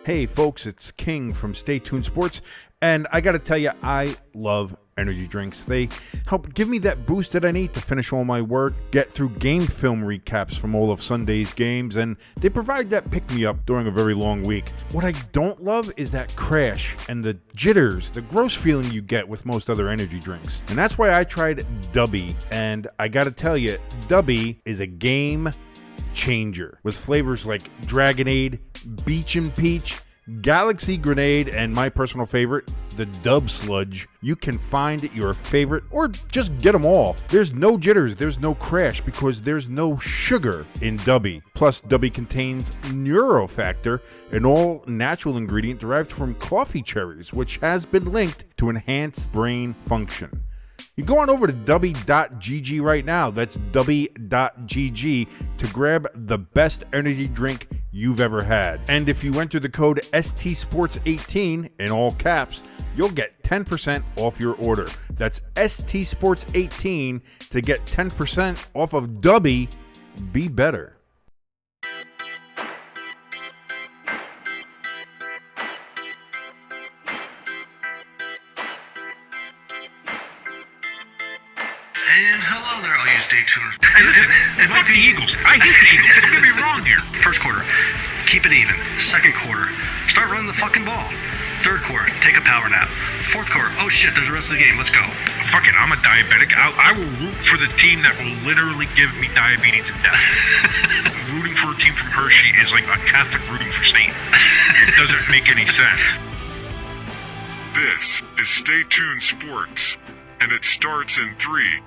Hey folks, it's King from Stay Tuned Sports, and I gotta tell you, I love energy drinks. They help give me that boost that I need to finish all my work, get through game film recaps from all of Sunday's games, and they provide that pick-me-up during a very long week. What I don't love is that crash and the jitters, the gross feeling you get with most other energy drinks. And that's why I tried Dubby, and I gotta tell you, Dubby is a game changer with flavors like Dragonade, Beach and Peach, Galaxy Grenade, and my personal favorite, the Dub Sludge. You can find your favorite or just get them all. There's no jitters, there's no crash because there's no sugar in Dubby. Plus, Dubby contains Neurofactor, an all-natural ingredient derived from coffee cherries, which has been linked to enhance brain function. You go on over to Dubby.gg right now. That's Dubby.gg to grab the best energy drink you've ever had. And if you enter the code STSports18 in all caps, you'll get 10% off your order. That's STSports18 to get 10% off of Dubby. Be better. And hello there, all you stay tuners. It might be the Eagles. I hate the Eagles. Don't get me wrong here. First quarter, keep it even. Second quarter, start running the fucking ball. Third quarter, take a power nap. Fourth quarter, oh shit, there's the rest of the game. Let's go. Fuck it, I'm a diabetic. I will root for the team that will literally give me diabetes and death. Rooting for a team from Hershey is like a Catholic rooting for Satan. It doesn't make any sense. This is Stay Tuned Sports, and it starts in 3,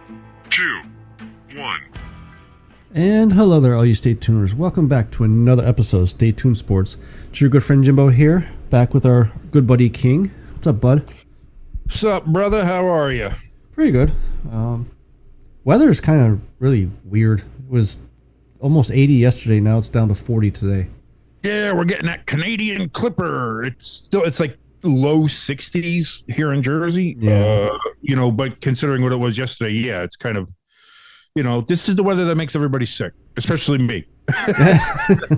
2, 1. And hello there, all you Stay Tuners. Welcome back to another episode of Stay Tuned Sports. It's your good friend Jimbo here, back with our good buddy King. What's up, bud? What's up, brother? How are you? Pretty good. Weather is kind of really weird. It was almost 80 yesterday. Now it's down to 40 today. Yeah, we're getting that Canadian Clipper. It's like low 60s here in Jersey. Yeah. But considering what it was yesterday, yeah, it's kind of, this is the weather that makes everybody sick, especially me.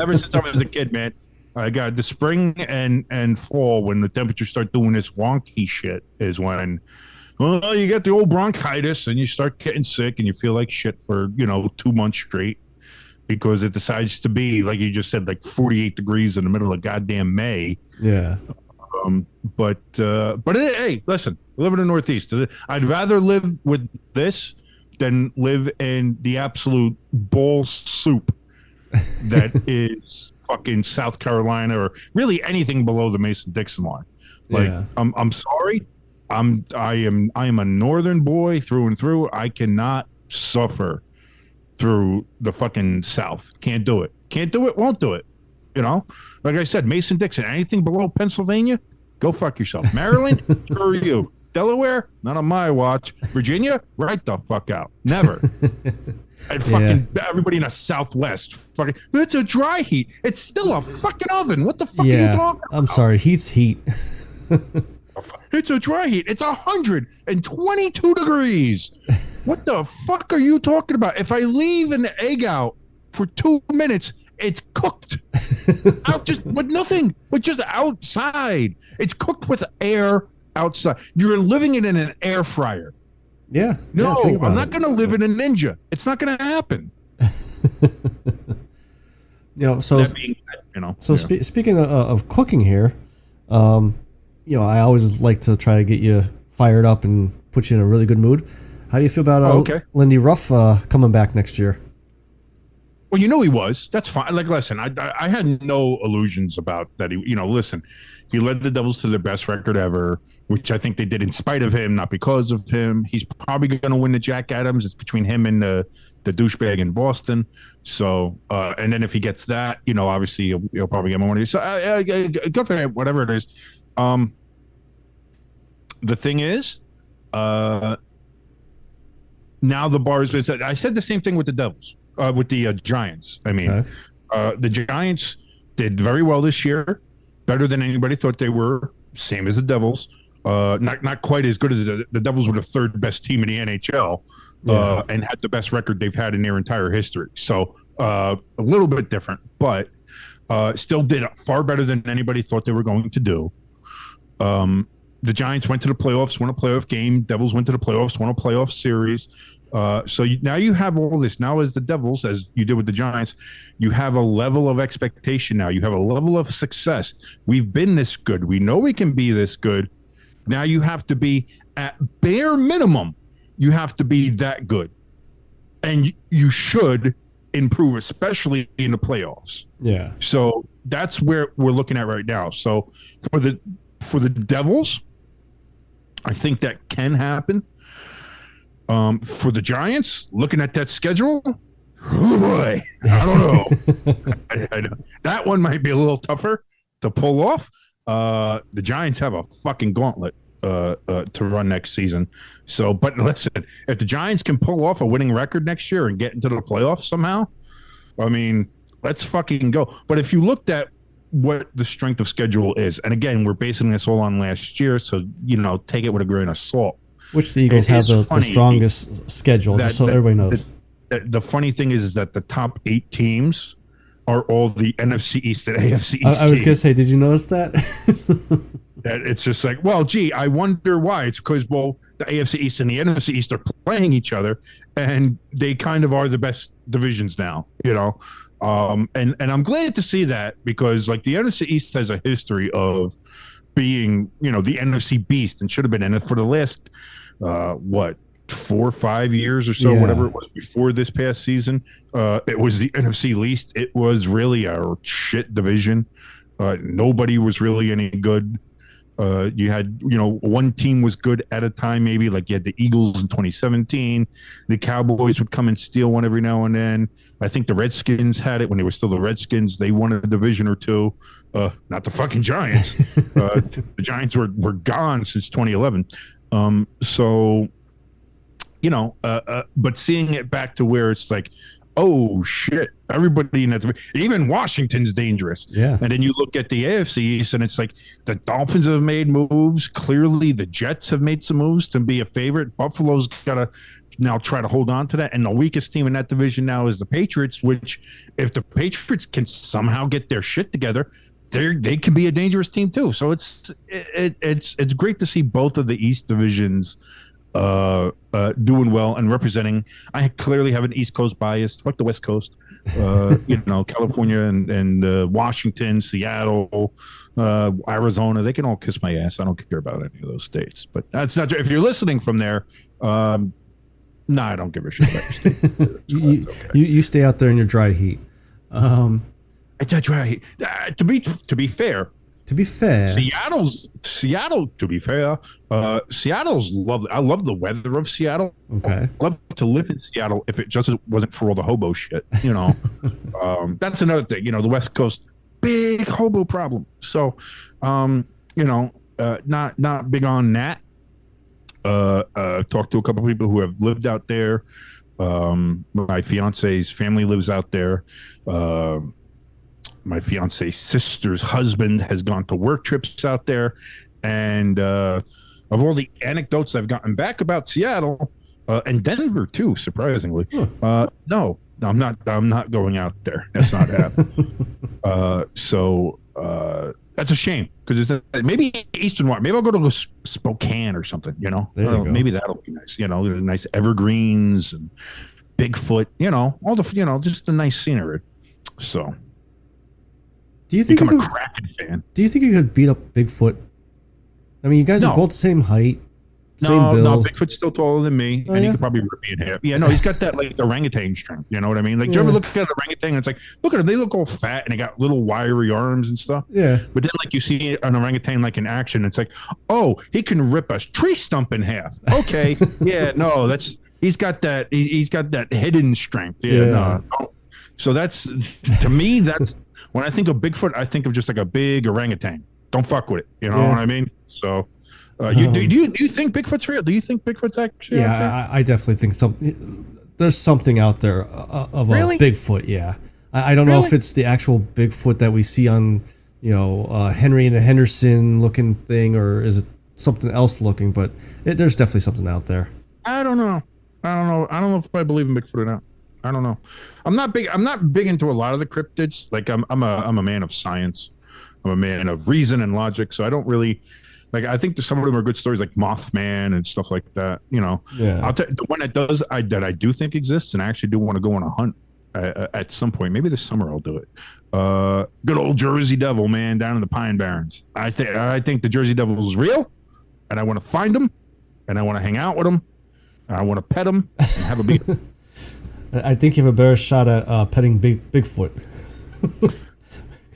Ever since I was a kid, man, I got the spring and fall when the temperatures start doing this wonky shit is when, well, you get the old bronchitis and you start getting sick and you feel like shit for, 2 months straight because it decides to be, like you just said, like 48 degrees in the middle of goddamn May. Yeah. But hey, listen, I live in the Northeast. I'd rather live with this than live in the absolute ball soup that is fucking South Carolina or really anything below the Mason-Dixon line. Like, Yeah. I'm sorry. I am a northern boy through and through. I cannot suffer through the fucking South. Can't do it. Can't do it. Won't do it. Like I said, Mason-Dixon, anything below Pennsylvania, go fuck yourself. Maryland, screw you. Delaware, not on my watch. Virginia, right the fuck out. Never. And fucking everybody in the Southwest, fucking, it's a dry heat. It's still a fucking oven. What the fuck are you talking about? I'm sorry. Heat's heat. It's a dry heat. It's 122 degrees. What the fuck are you talking about? If I leave an egg out for 2 minutes, it's cooked out just with nothing, but just outside. It's cooked with air outside. You're living it in an air fryer. Yeah. No, yeah, I'm not going to live in a Ninja. It's not going to happen. Speaking of cooking here, I always like to try to get you fired up and put you in a really good mood. How do you feel about Lindy Ruff coming back next year? Well, he was. That's fine. Like, listen, I had no illusions about that. Listen, he led the Devils to their best record ever, which I think they did in spite of him, not because of him. He's probably going to win the Jack Adams. It's between him and the douchebag in Boston. So, and then if he gets that, obviously he'll probably get more money. So, go for it, whatever it is. The thing is, now the bar is. I said the same thing with the Devils. With the Giants. I mean, the Giants did very well this year, better than anybody thought they were, same as the Devils. Not quite as good as the Devils were the third best team in the NHL and had the best record they've had in their entire history. So a little bit different, but Still did far better than anybody thought they were going to do. The Giants went to the playoffs, won a playoff game. Devils went to the playoffs, won a playoff series. Now you have all this. Now as the Devils, as you did with the Giants, you have a level of expectation now. You have a level of success. We've been this good. We know we can be this good. Now you have to be, at bare minimum, you have to be that good. And you should improve, especially in the playoffs. Yeah. So that's where we're looking at right now. So for the Devils, I think that can happen. For the Giants, looking at that schedule, oh boy, I don't know. That one might be a little tougher to pull off. The Giants have a fucking gauntlet to run next season. So, but listen, if the Giants can pull off a winning record next year and get into the playoffs somehow, I mean, let's fucking go. But if you looked at what the strength of schedule is, and again, we're basing this all on last year, so, take it with a grain of salt. Which the Eagles have the strongest schedule, just so everybody knows. The funny thing is that the top 8 teams are all the NFC East and AFC East I was going to say, did you notice that? It's just like, well, gee, I wonder why. It's because, well, the AFC East and the NFC East are playing each other, and they kind of are the best divisions now, and I'm glad to see that, because, like, the NFC East has a history of being, the NFC beast, and should have been in it for the last, 4 or 5 years or so, whatever it was before this past season. It was the NFC least. It was really a shit division. Nobody was really any good. You had, one team was good at a time, maybe, like you had the Eagles in 2017. The Cowboys would come and steal one every now and then. I think the Redskins had it when they were still the Redskins. They won a division or two. Not the fucking Giants. The Giants were gone since 2011. But seeing it back to where it's like, oh shit, everybody in that, even Washington's dangerous. Yeah. And then you look at the AFC East, and it's like the Dolphins have made moves. Clearly, the Jets have made some moves to be a favorite. Buffalo's got to now try to hold on to that. And the weakest team in that division now is the Patriots, which, if the Patriots can somehow get their shit together, they can be a dangerous team too. So it's great to see both of the East divisions doing well and representing. I clearly have an East Coast bias. Fuck the West Coast. California and Washington, Seattle, Arizona. They can all kiss my ass. I don't care about any of those states. But that's not. If you're listening from there, no, I don't give a shit about your state. You stay out there in your dry heat. Dry heat. To be fair. Seattle. To be fair, Seattle's lovely. I love the weather of Seattle. Okay. I'd love to live in Seattle if it just wasn't for all the hobo shit. That's another thing. The West Coast, big hobo problem. So, not big on that. Talked to a couple of people who have lived out there. My fiance's family lives out there. My fiance's sister's husband has gone to work trips out there. And of all the anecdotes I've gotten back about Seattle and Denver too, surprisingly, no, I'm not going out there. That's not happening. So that's a shame, because maybe Eastern Water. Maybe I'll go to Spokane or something. Maybe that'll be nice. Nice evergreens and Bigfoot. All the just the nice scenery. So. Do you think become a Kraken fan? Do you think you could beat up Bigfoot? I mean, you guys are both the same height, same build. No, Bigfoot's still taller than me, and he could probably rip me in half. Yeah, no, he's got that like orangutan strength. You know what I mean? Like, do you ever look at an orangutan and it's like, look at them, they look all fat and they got little wiry arms and stuff. Yeah. But then, like, you see an orangutan like in action, it's like, oh, he can rip a tree stump in half. Okay, yeah, no, he's got that hidden strength. Yeah. No. So that's, to me, that's. When I think of Bigfoot, I think of just like a big orangutan. Don't fuck with it. You know what I mean? So, do you think Bigfoot's real? Do you think Bigfoot's actually? Yeah, I definitely think there's something out there of a Bigfoot. Yeah, I don't know if it's the actual Bigfoot that we see on, Henry and the Henderson looking thing, or is it something else looking? But there's definitely something out there. I don't know. I don't know if I believe in Bigfoot or not. I don't know. I'm not big into a lot of the cryptids. Like I'm a man of science. I'm a man of reason and logic. So I don't really like. I think some of them are good stories, like Mothman and stuff like that. You know, Yeah. I'll tell the one that I do think exists, and I actually do want to go on a hunt at some point. Maybe this summer I'll do it. Good old Jersey Devil, man, down in the Pine Barrens. I think the Jersey Devil is real, and I want to find him, and I want to hang out with him, and I want to pet him and have a beer. I think you have a better shot at petting Bigfoot.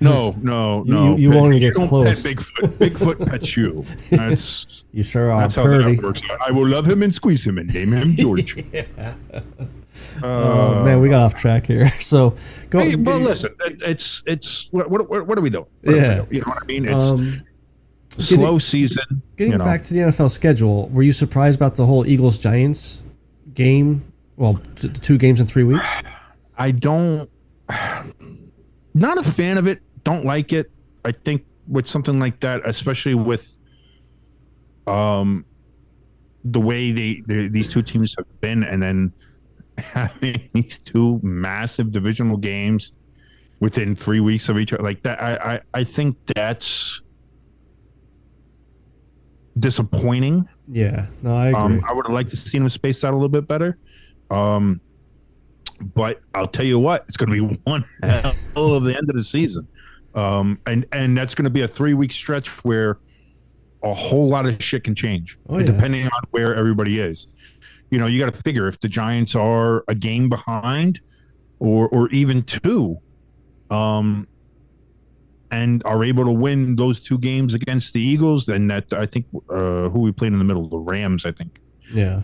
No. You won't get don't close. Pet Bigfoot. Bigfoot pets you. That's You sure are that's how pretty. that works. I will love him and squeeze him and name him George. Oh man, we got off track here. So go. Hey, well, listen, it's what are we doing? What are we Yeah. doing? You know what I mean? It's getting- slow season. Getting you know. back to the NFL schedule, were you surprised about the whole Eagles Giants game? Well, the 2 games in 3 weeks. I don't. Not a fan of it. Don't like it. I think with something like that, especially with the way these two teams have been, and then having these 2 massive divisional games within 3 weeks of each other, like that, I think that's disappointing. Yeah, no, I agree. I would have liked to see them spaced out a little bit better. But I'll tell you what, it's going to be one hell of the end of the season. And that's going to be a 3-week stretch where a whole lot of shit can change, depending on where everybody is. You know, you got to figure if the Giants are a game behind or even 2, and are able to win those 2 games against the Eagles, then that I think who we played in the middle, the Rams, I think. Yeah.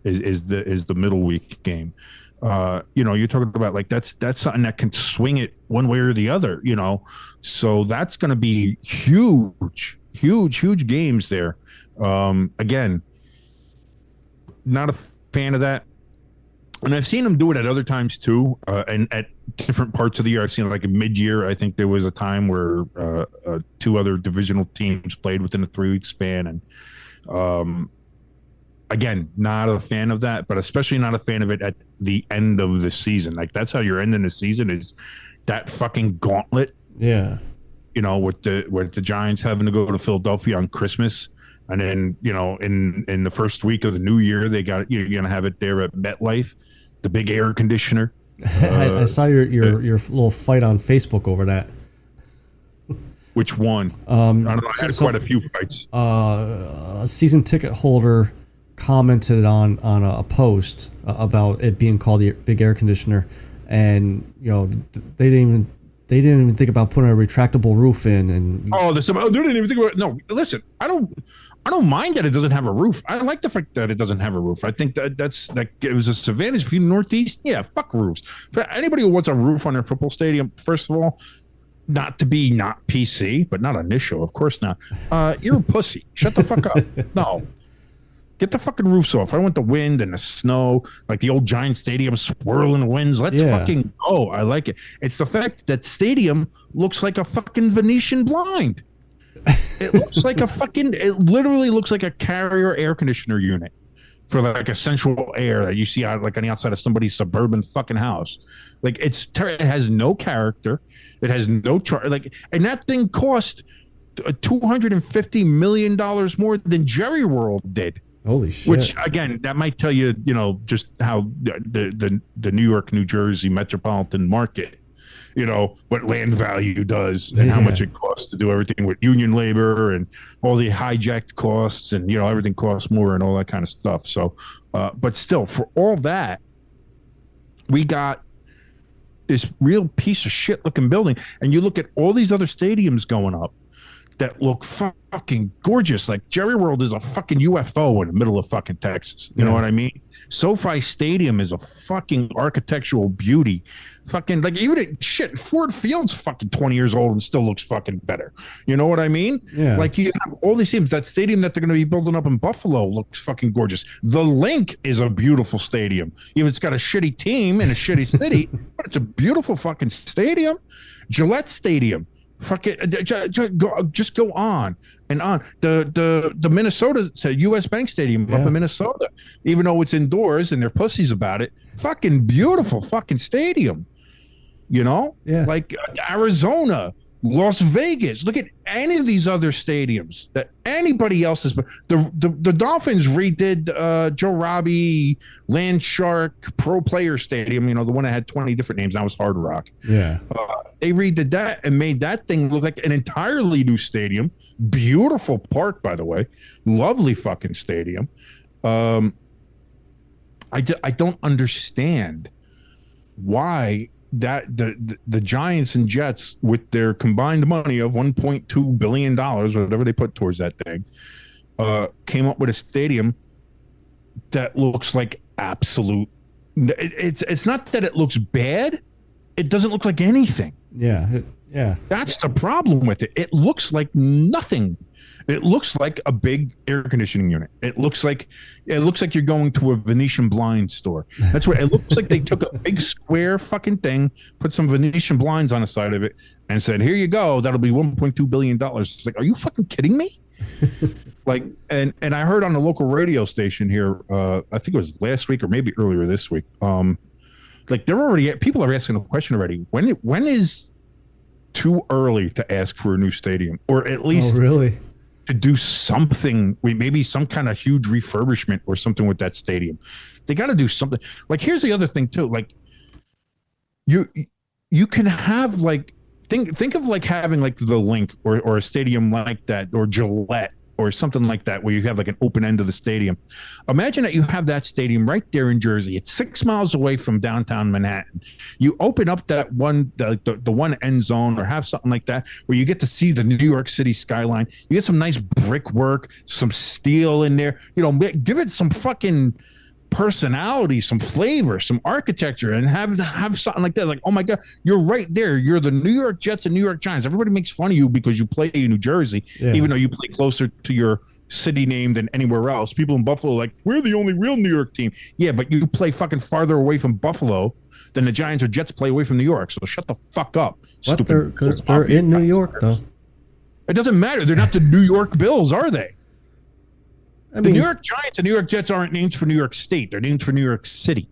Is the middle week game. You know, you're talking about like that's something that can swing it one way or the other, you know. So that's going to be huge games there. Again, not a fan of that. And I've seen them do it at other times too, and at different parts of the year. I've seen it like a mid-year. I think there was a time where 2 other divisional teams played within a 3-week span, and again, not a fan of that, but especially not a fan of it at the end of the season. Like that's how you're ending the season, is that fucking gauntlet. Yeah. You know, with the Giants having to go to Philadelphia on Christmas, and then you know in the first week of the new year you're gonna have it there at MetLife, the big air conditioner. I saw your little fight on Facebook over that. Which one? I don't know. I had quite a few fights. A season ticket holder commented on a post about it being called the big air conditioner, and you know they didn't even think about putting a retractable roof in. And they didn't even think about it. No, listen, I don't mind that it doesn't have a roof. I like the fact that it doesn't have a roof. I think that gives us advantage for the Northeast. Yeah, fuck roofs. For anybody who wants a roof on their football stadium, first of all, not PC, but not initial, of course not. You're a pussy. Shut the fuck up. No. Get the fucking roofs off. I want the wind and the snow, like the old Giant Stadium swirling winds. Let's fucking go. I like it. It's the fact that stadium looks like a fucking Venetian blind. It looks like it literally looks like a Carrier air conditioner unit for like a central air that you see out like on the outside of somebody's suburban fucking house. Like it has no character. It has no charge. Like, and that thing cost $250 million more than Jerry World did. Holy shit! Which again, that might tell you, you know, just how the New York, New Jersey metropolitan market, you know, what land value does and how much it costs to do everything with union labor and all the hijacked costs, and you know everything costs more and all that kind of stuff. So, but still, for all that, we got this real piece of shit looking building, and you look at all these other stadiums going up that look fucking gorgeous. Like Jerry World is a fucking UFO in the middle of fucking Texas. You know what I mean? SoFi Stadium is a fucking architectural beauty. Fucking like even Ford Field's fucking 20 years old and still looks fucking better. You know what I mean? Yeah. Like you have all these teams. That stadium that they're going to be building up in Buffalo looks fucking gorgeous. The Link is a beautiful stadium. Even it's got a shitty team in a shitty city, but it's a beautiful fucking stadium. Gillette Stadium. Just go on and on. The Minnesota U.S. Bank Stadium up in Minnesota, even though it's indoors and they're pussies about it, fucking beautiful fucking stadium. Like Arizona, Las Vegas. Look at any of these other stadiums that anybody else has. The Dolphins redid Joe Robbie Land Shark Pro Player Stadium. The one that had 20 different names. That was Hard Rock. Yeah. They redid that and made that thing look like an entirely new stadium. Beautiful park, by the way. Lovely fucking stadium. I don't understand why that the Giants and Jets, with their combined money of $1.2 billion, whatever they put towards that thing, came up with a stadium that looks like absolute. It's not that it looks bad. It doesn't look like anything. Yeah. That's the problem with it. It looks like nothing. It looks like a big air conditioning unit. It looks like you're going to a Venetian blind store. That's what it looks like. They took a big square fucking thing, put some Venetian blinds on the side of it, and said, "Here you go. That'll be $1.2 billion." It's like, are you fucking kidding me? And I heard on the local radio station here, I think it was last week or maybe earlier this week. People are asking a question already. When is too early to ask for a new stadium, or at least really to do something, maybe some kind of huge refurbishment or something with that stadium? They got to do something. Like, here's the other thing too. Like, you can have like think of like having like the Link or a stadium like that, or Gillette or something like that, where you have like an open end of the stadium. Imagine that you have that stadium right there in Jersey. It's 6 miles away from downtown Manhattan. You open up that one, the one end zone, or have something like that where you get to see the New York City skyline. You get some nice brickwork, some steel in there. Give it some fucking personality, some flavor, some architecture, and have something like that. Like, oh my God, you're right there. You're the New York Jets and New York Giants. Everybody makes fun of you because you play in New Jersey, even though you play closer to your city name than anywhere else. People in Buffalo are like, we're the only real New York team. Yeah, but you play fucking farther away from Buffalo than the Giants or Jets play away from New York. So shut the fuck up. But they're in New York though. It doesn't matter. They're not the New York Bills, are they? The New York Giants and New York Jets aren't named for New York State. They're named for New York City.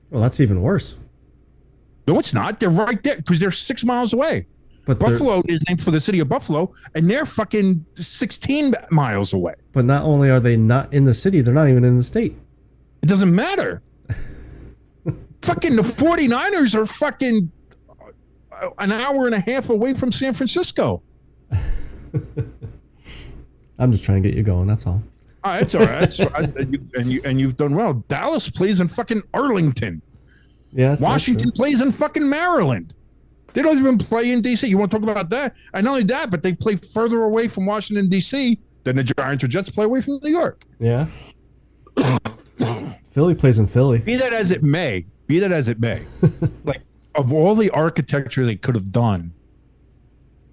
Well, that's even worse. No, it's not. They're right there because they're 6 miles away. But Buffalo is named for the city of Buffalo, and they're fucking 16 miles away. But not only are they not in the city, they're not even in the state. It doesn't matter. Fucking the 49ers are fucking an hour and a half away from San Francisco. I'm just trying to get you going. That's all. It's all right. And you've done well. Dallas plays in fucking Arlington. Yes. Washington plays in fucking Maryland. They don't even play in D.C. You want to talk about that? And not only that, but they play further away from Washington, D.C. than the Giants or Jets play away from New York. Yeah. Philly plays in Philly. Be that as it may. Like, of all the architecture they could have done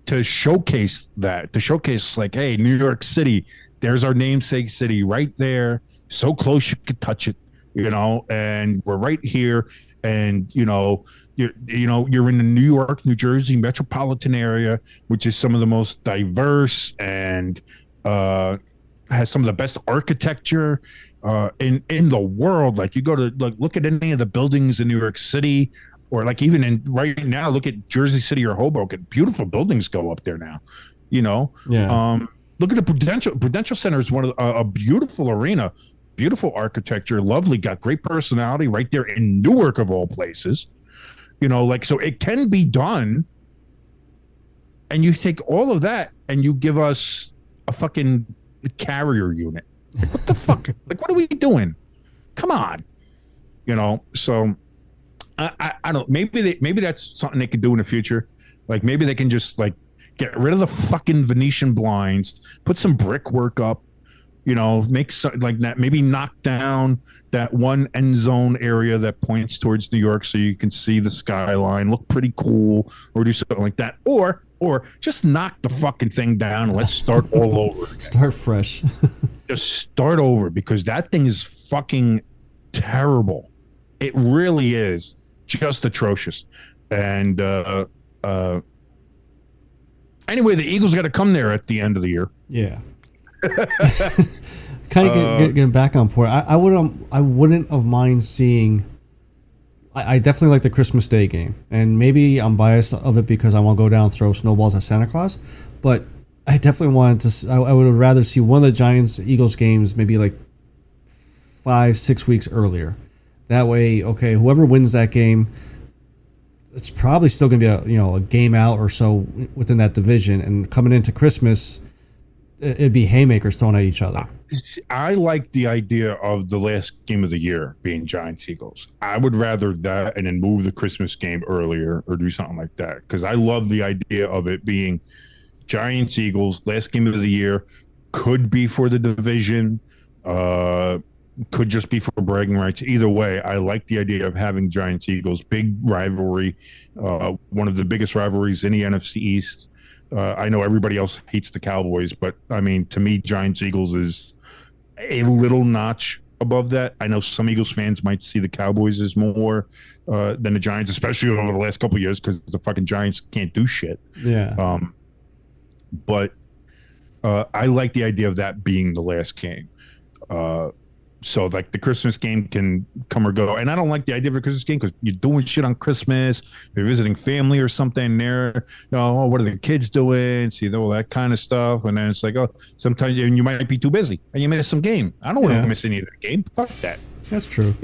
to showcase like, hey, New York City, there's our namesake city right there, so close you could touch it, and we're right here, and you're in the New York, New Jersey metropolitan area, which is some of the most diverse and has some of the best architecture in the world. Like, you go to look at any of the buildings in New York City, or like even right now, look at Jersey City or Hoboken. Beautiful buildings go up there now, Yeah. Look at the Prudential Center is one of a beautiful arena, beautiful architecture, lovely, got great personality right there in Newark of all places. So it can be done. And you take all of that and you give us a fucking carrier unit. Like, what the fuck? Like, what are we doing? Come on. So I don't. Maybe that's something they could do in the future. Like, maybe they can just like get rid of the fucking Venetian blinds, put some brickwork up, make something like that. Maybe knock down that one end zone area that points towards New York so you can see the skyline, look pretty cool, or do something like that. Or just knock the fucking thing down and let's start all over. Start fresh. Just start over, because that thing is fucking terrible. It really is just atrocious. And Anyway, the Eagles got to come there at the end of the year. Yeah. Kind of getting back on point. I wouldn't have mind seeing. I definitely like the Christmas Day game, and maybe I'm biased of it because I want to go down and throw snowballs at Santa Claus, but I definitely wanted to. I would rather see one of the Giants Eagles games maybe like 5-6 weeks earlier. That way, okay, whoever wins that game, it's probably still going to be a game out or so within that division, and coming into Christmas, it'd be haymakers thrown at each other. I like the idea of the last game of the year being Giants Eagles. I would rather that and then move the Christmas game earlier or do something like that, because I love the idea of it being Giants Eagles last game of the year. Could be for the division, could just be for bragging rights. Either way, I like the idea of having Giants Eagles, big rivalry, one of the biggest rivalries in the NFC East. I know everybody else hates the Cowboys, but I mean, to me, Giants Eagles is a little notch above that. I know some Eagles fans might see the Cowboys as more than the Giants, especially over the last couple of years because the fucking Giants can't do shit. Yeah. But I like the idea of that being the last game. So like the Christmas game can come or go, and I don't like the idea of a Christmas game because you're doing shit on Christmas. You're visiting family or something there. Oh, what are the kids doing? See all that kind of stuff, and then it's like, oh, sometimes you might be too busy and you miss some game. I don't want to miss any of the game. Fuck that. That's true.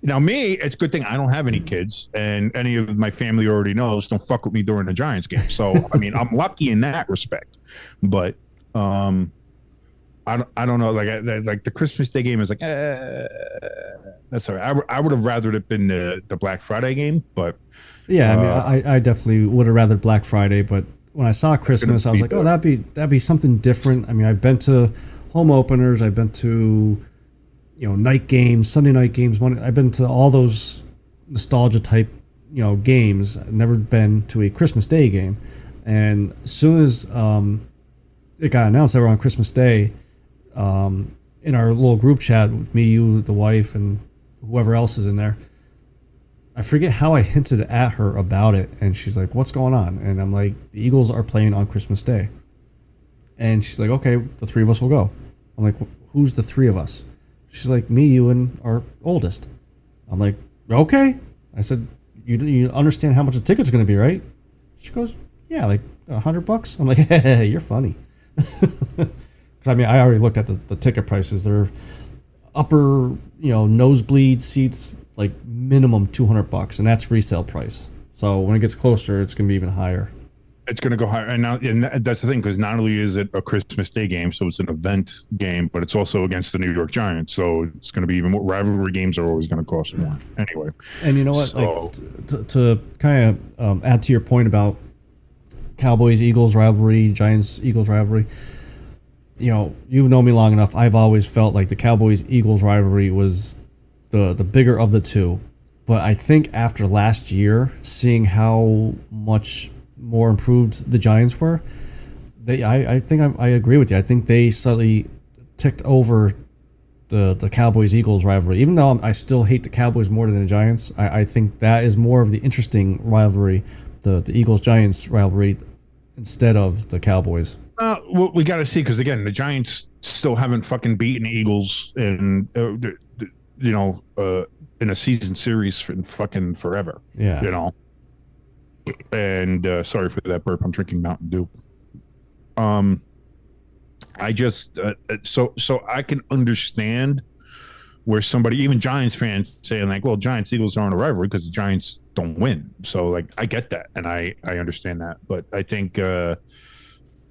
Now me, it's a good thing I don't have any kids, and any of my family already knows don't fuck with me during the Giants game. So I mean, I'm lucky in that respect, but I don't know. Like the Christmas Day game is like, that's all right. I would have rather it been the Black Friday game, but yeah, I mean, I definitely would have rather Black Friday. But when I saw Christmas, I was like, oh, that'd be something different. I mean, I've been to home openers, I've been to night games, Sunday night games. I've been to all those nostalgia type games. I've never been to a Christmas Day game, and as soon as it got announced that we're on Christmas Day. In our little group chat with me, you, the wife, and whoever else is in there, I forget how I hinted at her about it, and she's like, what's going on? And I'm like, the Eagles are playing on Christmas Day. And she's like, okay, the three of us will go. I'm like, who's the three of us? She's like, me, you, and our oldest. I'm like, okay. I said, you understand how much the ticket's going to be, right? She goes, yeah, like $100. I'm like, hey, you're funny. I mean, I already looked at the ticket prices. They're upper, nosebleed seats, like minimum $200, and that's resale price. So when it gets closer, it's going to be even higher. It's going to go higher, and that's the thing, because not only is it a Christmas Day game, so it's an event game, but it's also against the New York Giants, so it's going to be even more. Rivalry games are always going to cost more, anyway. And you know what? So, to kind of add to your point about Cowboys Eagles rivalry, Giants Eagles rivalry. You've known me long enough. I've always felt like the Cowboys-Eagles rivalry was the bigger of the two. But I think after last year, seeing how much more improved the Giants were, I think I agree with you. I think they slightly ticked over the Cowboys-Eagles rivalry. Even though I still hate the Cowboys more than the Giants, I think that is more of the interesting rivalry, the Eagles-Giants rivalry, instead of the Cowboys. Well, we got to see, because again, the Giants still haven't fucking beaten the Eagles in in a season series in fucking forever. Yeah. And sorry for that burp. I'm drinking Mountain Dew. I just so I can understand where somebody, even Giants fans, saying like, well, Giants Eagles aren't a rivalry because the Giants don't win. So like, I get that, and I understand that, but I think.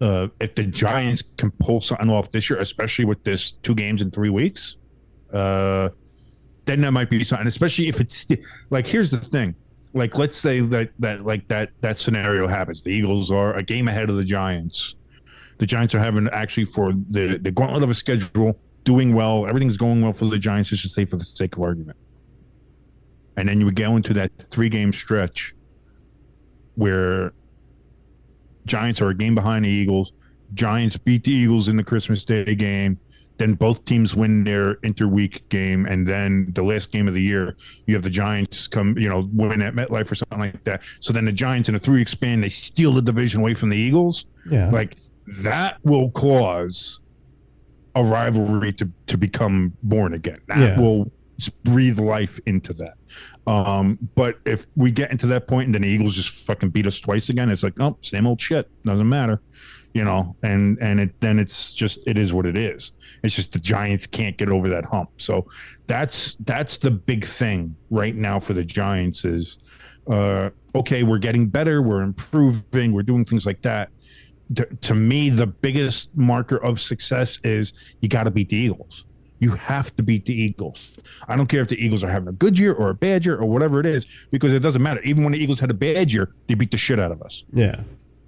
If the Giants can pull something off this year, especially with this 2 games in 3 weeks, then that might be something. Especially if it's like, here's the thing: like, let's say that scenario happens. The Eagles are a game ahead of the Giants. The Giants are having actually for the gauntlet of a schedule, doing well. Everything's going well for the Giants. Let's just say for the sake of argument, and then you would go into that 3-game stretch where. Giants are a game behind the Eagles. Giants beat the Eagles in the Christmas Day game. then both teams win their interweek game, and then the last game of the year, you have the Giants come, win at MetLife or something like that. So then the Giants in a 3-week span, they steal the division away from the Eagles. Yeah. Like that will cause a rivalry to become born again. That will breathe life into that. But if we get into that point and then the Eagles just fucking beat us twice again, it's like, oh, same old shit. Doesn't matter. And it's just, it is what it is. It's just the Giants can't get over that hump. So that's the big thing right now for the Giants is, okay, we're getting better, we're improving, we're doing things like that. To me, the biggest marker of success is you got to beat the Eagles. You have to beat the Eagles. I don't care if the Eagles are having a good year or a bad year or whatever it is, because it doesn't matter. Even when the Eagles had a bad year, they beat the shit out of us. Yeah.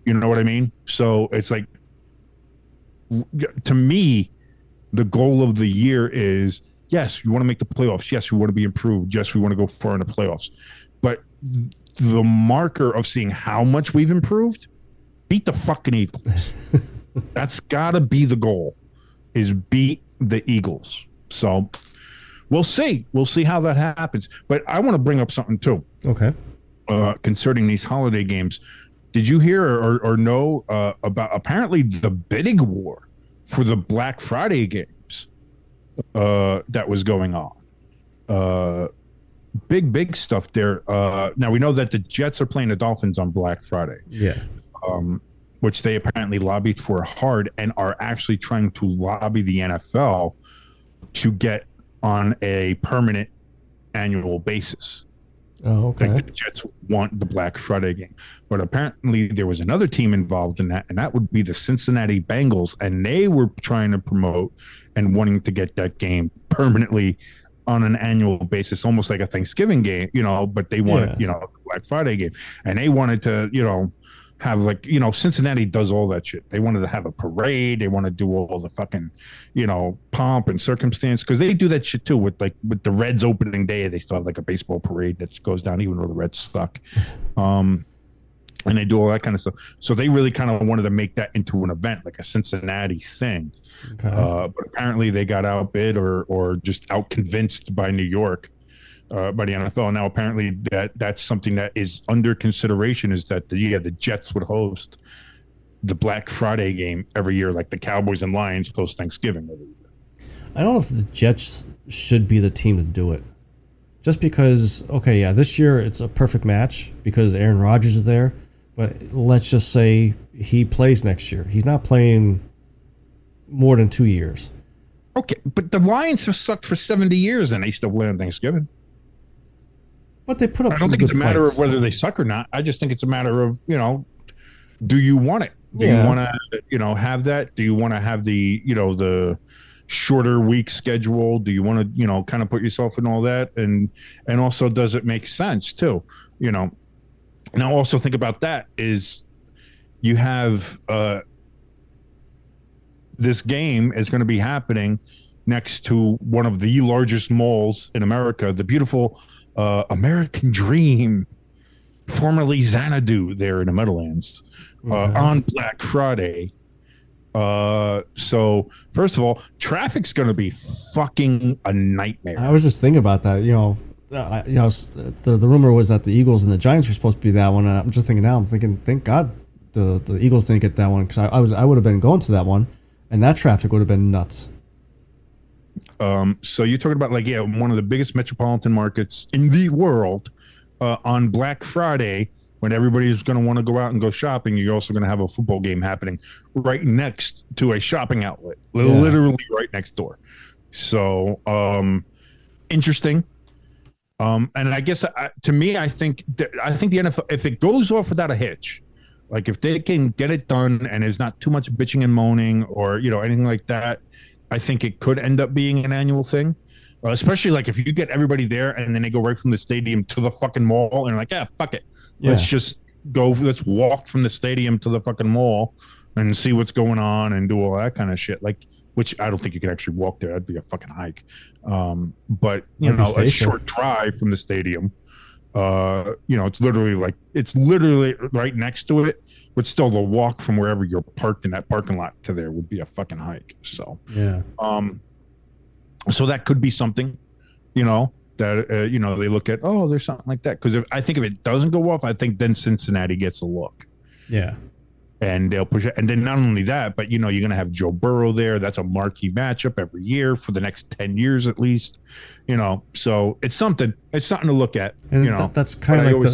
You know what I mean? So it's like, to me, the goal of the year is, yes, we want to make the playoffs. Yes, we want to be improved. Yes, we want to go far in the playoffs. But the marker of seeing how much we've improved, beat the fucking Eagles. That's got to be the goal, is beat the Eagles. So we'll see. We'll see how that happens. But I want to bring up something too. Okay. Concerning these holiday games. Did you hear or know about apparently the bidding war for the Black Friday games that was going on? Big stuff there. Now we know that the Jets are playing the Dolphins on Black Friday. Yeah. Which they apparently lobbied for hard and are actually trying to lobby the NFL to get on a permanent annual basis. Oh, okay. Like the Jets want the Black Friday game. But apparently there was another team involved in that, and that would be the Cincinnati Bengals, and they were trying to promote and wanting to get that game permanently on an annual basis, almost like a Thanksgiving game, but they wanted, a Black Friday game. And they wanted to, have like, Cincinnati does all that shit. They wanted to have a parade. They want to do all the fucking, pomp and circumstance, because they do that shit too with the Reds opening day. They still have like a baseball parade that goes down, even though the Reds suck. And they do all that kind of stuff. So they really kind of wanted to make that into an event, like a Cincinnati thing. Okay. But apparently they got outbid or just out convinced by New York. By the NFL. And now apparently that's something that is under consideration, is that the Jets would host the Black Friday game every year, like the Cowboys and Lions host Thanksgiving every year. I don't know if the Jets should be the team to do it. Just because, okay, yeah, this year it's a perfect match because Aaron Rodgers is there, but let's just say he plays next year. He's not playing more than 2 years. Okay, but the Lions have sucked for 70 years and they still win on Thanksgiving. But they put up. I don't think it's a matter of whether they suck or not. I just think it's a matter of, do you want it? Do you want to, have that? Do you want to have the, the shorter week schedule? Do you want to, kind of put yourself in all that? And also, does it make sense too? Now also think about that is you have this game is going to be happening next to one of the largest malls in America, the beautiful American Dream, formerly Xanadu, there in the Meadowlands, on Black Friday. So first of all, traffic's going to be fucking a nightmare. I was just thinking about that. The rumor was that the Eagles and the Giants were supposed to be that one. And I'm just thinking now. I'm thinking, thank God the Eagles didn't get that one, because I would have been going to that one, and that traffic would have been nuts. So you're talking about one of the biggest metropolitan markets in the world on Black Friday, when everybody's going to want to go out and go shopping. You're also going to have a football game happening right next to a shopping outlet, literally right next door. So interesting. And I guess to me, I think the NFL, if it goes off without a hitch, like if they can get it done and there's not too much bitching and moaning or anything like that, I think it could end up being an annual thing, especially like if you get everybody there and then they go right from the stadium to the fucking mall and like, fuck it. Let's just go. Let's walk from the stadium to the fucking mall and see what's going on and do all that kind of shit. Like, which I don't think you can actually walk there. That'd be a fucking hike. But a short drive from the stadium, it's literally right next to it. but still the walk from wherever you're parked in that parking lot to there would be a fucking hike. So Yeah. So that could be something, that they look at. Oh, there's something like that. Because I think if it doesn't go off, I think then Cincinnati gets a look. Yeah. And they'll push it. And then not only that, but you're going to have Joe Burrow there. That's a marquee matchup every year for the next 10 years at least. So it's something. It's something to look at. And that's kind of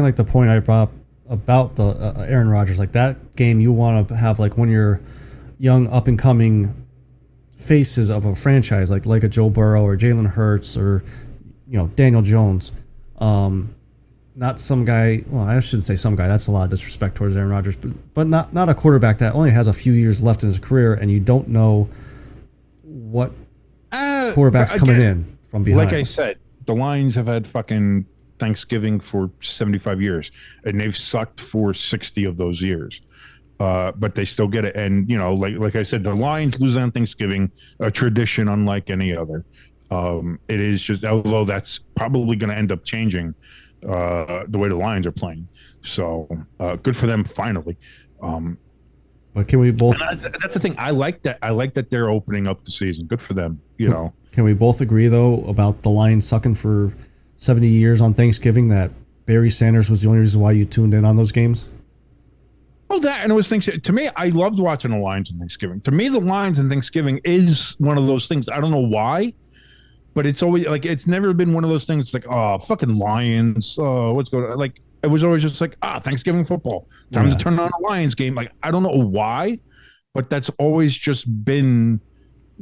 like the point I brought up about the Aaron Rodgers. Like that game, you want to have like one of your young up and coming faces of a franchise, like a Joe Burrow or Jalen Hurts or Daniel Jones. Not some guy. Well, I shouldn't say some guy. That's a lot of disrespect towards Aaron Rodgers. But not a quarterback that only has a few years left in his career, and you don't know what quarterback's coming in from behind. Like I said, the Lions have had fucking Thanksgiving for 75 years, and they've sucked for 60 of those years. But they still get it. And like I said, the Lions lose on Thanksgiving, a tradition unlike any other. It is just, although that's probably going to end up changing the way the Lions are playing. So good for them finally. But can we both? That's the thing. I like that they're opening up the season. Good for them. Can we both agree though about the Lions sucking for 70 years on Thanksgiving? That Barry Sanders was the only reason why you tuned in on those games. Oh, that, and it was things. To me, I loved watching the Lions on Thanksgiving. To me, the Lions and Thanksgiving is one of those things. I don't know why, but it's always like it's never been one of those things. Like, oh, fucking Lions. Oh, what's going on? Like, it was always just like, Thanksgiving football. Time to turn on a Lions game. Like, I don't know why, but that's always just been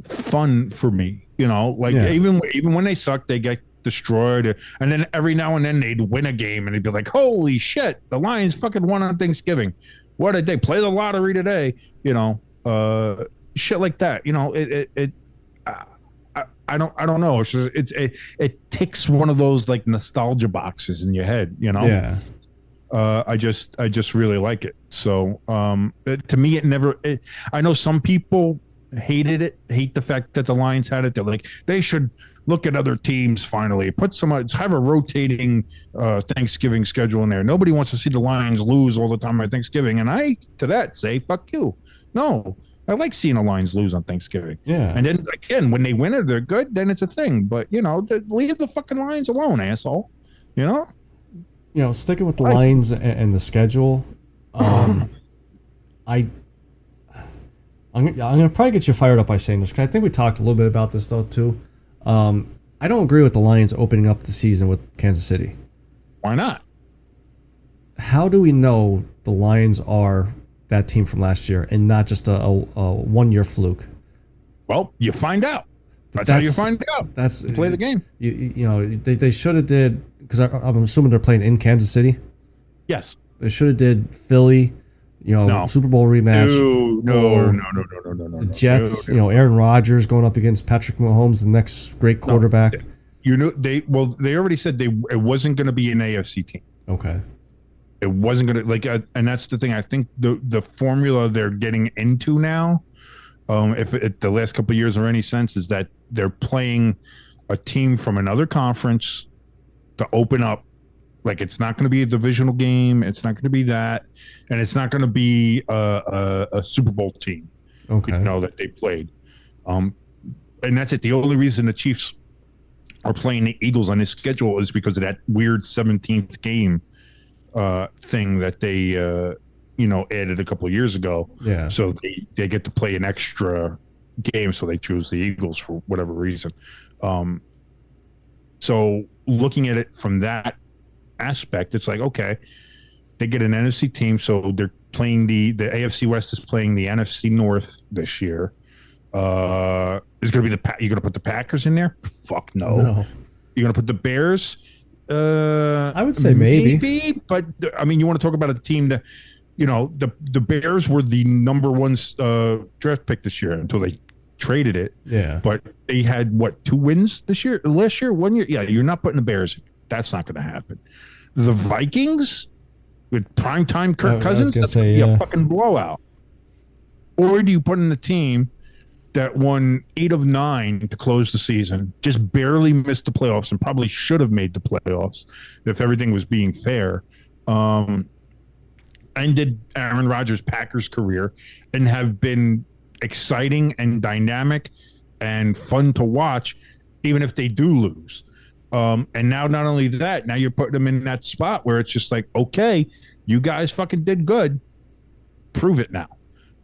fun for me. Even when they suck, they get destroyed, and then every now and then they'd win a game, and they'd be like, "Holy shit, the Lions fucking won on Thanksgiving! What did they play the lottery today?" Shit like that. I don't know. It's just, it ticks one of those like nostalgia boxes in your head. Yeah. I just really like it. So to me, it never. I know some people hate the fact that the Lions had it. They're like, they should look at other teams finally. Have a rotating Thanksgiving schedule in there. Nobody wants to see the Lions lose all the time on Thanksgiving. And I, to that, say, fuck you. No, I like seeing the Lions lose on Thanksgiving. Yeah. And then, again, when they win it, they're good, then it's a thing. But, leave the fucking Lions alone, asshole. Sticking with the Lions and the schedule, I'm gonna probably get you fired up by saying this, because I think we talked a little bit about this though too. I don't agree with the Lions opening up the season with Kansas City. Why not? How do we know the Lions are that team from last year and not just a 1-year fluke? Well, you find out. That's how you find out. That's you play the game. They should have did, because I'm assuming they're playing in Kansas City. Yes. They should have did Philly. Super Bowl rematch. No. The Jets, Aaron Rodgers going up against Patrick Mahomes, the next great quarterback. They already said it wasn't going to be an AFC team. Okay. It wasn't going to and that's the thing. I think the formula they're getting into now, if the last couple of years are any sense, is that they're playing a team from another conference to open up. Like, it's not going to be a divisional game. It's not going to be that. And it's not going to be a Super Bowl team, okay, that they played. And that's it. The only reason the Chiefs are playing the Eagles on this schedule is because of that weird 17th game thing that they, added a couple of years ago. Yeah. So they get to play an extra game, so they choose the Eagles for whatever reason. So looking at it from that aspect, it's like, okay, they get an NFC team, so they're playing the AFC West is playing the NFC North this year. Is going to be you're going to put the Packers in there? Fuck no. You're going to put the Bears? I would say maybe, but I mean, you want to talk about a team that, the Bears were the number one draft pick this year until they traded it. Yeah. But they had 2 wins last year, 1 year. Yeah, you're not putting the Bears. That's not going to happen. The Vikings with primetime Kirk Cousins, that's going to be a fucking blowout. Or do you put in the team that won 8 of 9 to close the season, just barely missed the playoffs, and probably should have made the playoffs if everything was being fair, and ended Aaron Rodgers' Packers career and have been exciting and dynamic and fun to watch, even if they do lose. And now, not only that, now you're putting them in that spot where it's just like, okay, you guys fucking did good. Prove it now.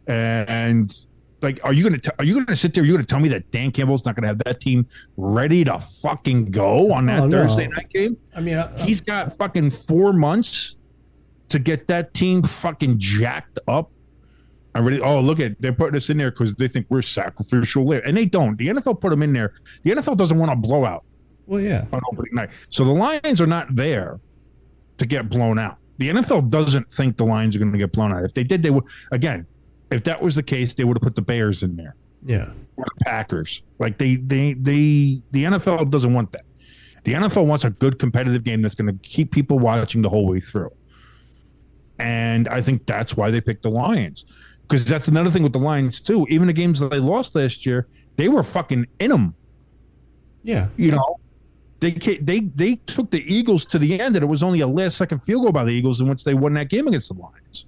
And like, are you gonna sit there? Are you gonna tell me that Dan Campbell's not gonna have that team ready to fucking go on that Thursday night game? I mean, he's got fucking 4 months to get that team fucking jacked up. Look at, they're putting us in there because they think we're sacrificial, and they don't. The NFL put them in there. The NFL doesn't want a blowout. Well, yeah, on opening night. So the Lions are not there to get blown out. The NFL doesn't think the Lions are going to get blown out. If they did, they would. Again, if that was the case, they would have put the Bears in there. Yeah, or the Packers. Like the NFL doesn't want that. The NFL wants a good competitive game that's going to keep people watching the whole way through. And I think that's why they picked the Lions. Because that's another thing with the Lions, too. Even the games that they lost last year, they were fucking in them. Yeah. You know, they took the Eagles to the end, and it was only a last-second field goal by the Eagles in which they won that game against the Lions.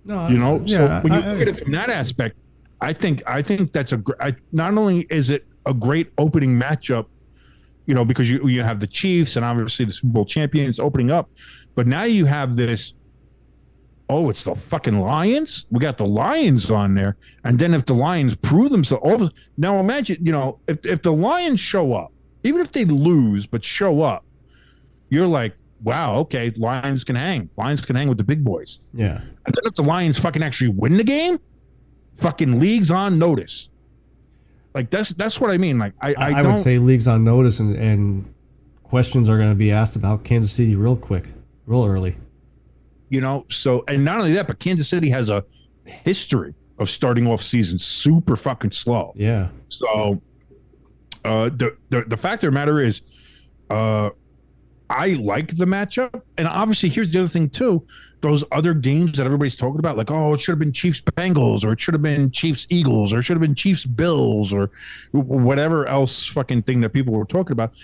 No, you know? Yeah. So when you look at it from that aspect, I think that's not only is it a great opening matchup, you know, because you have the Chiefs and obviously the Super Bowl champions opening up, but now you have this, oh, it's the fucking Lions? We got the Lions on there. And then if the Lions prove themselves, now imagine, you know, if the Lions show up, even if they lose but show up, you're like, wow, okay, Lions can hang. Lions can hang with the big boys. Yeah. And then if the Lions fucking actually win the game, fucking league's on notice. Like, that's what I mean. Like, I would say league's on notice, and questions are going to be asked about Kansas City real early. You know, so, and not only that, but Kansas City has a history of starting off season super fucking slow. Yeah. So, the fact of the matter is, I like the matchup, and obviously, here's the other thing too: those other games that everybody's talking about, like, oh, it should have been Chiefs Bengals, or it should have been Chiefs Eagles, or it should have been Chiefs Bills, or whatever else fucking thing that people were talking about.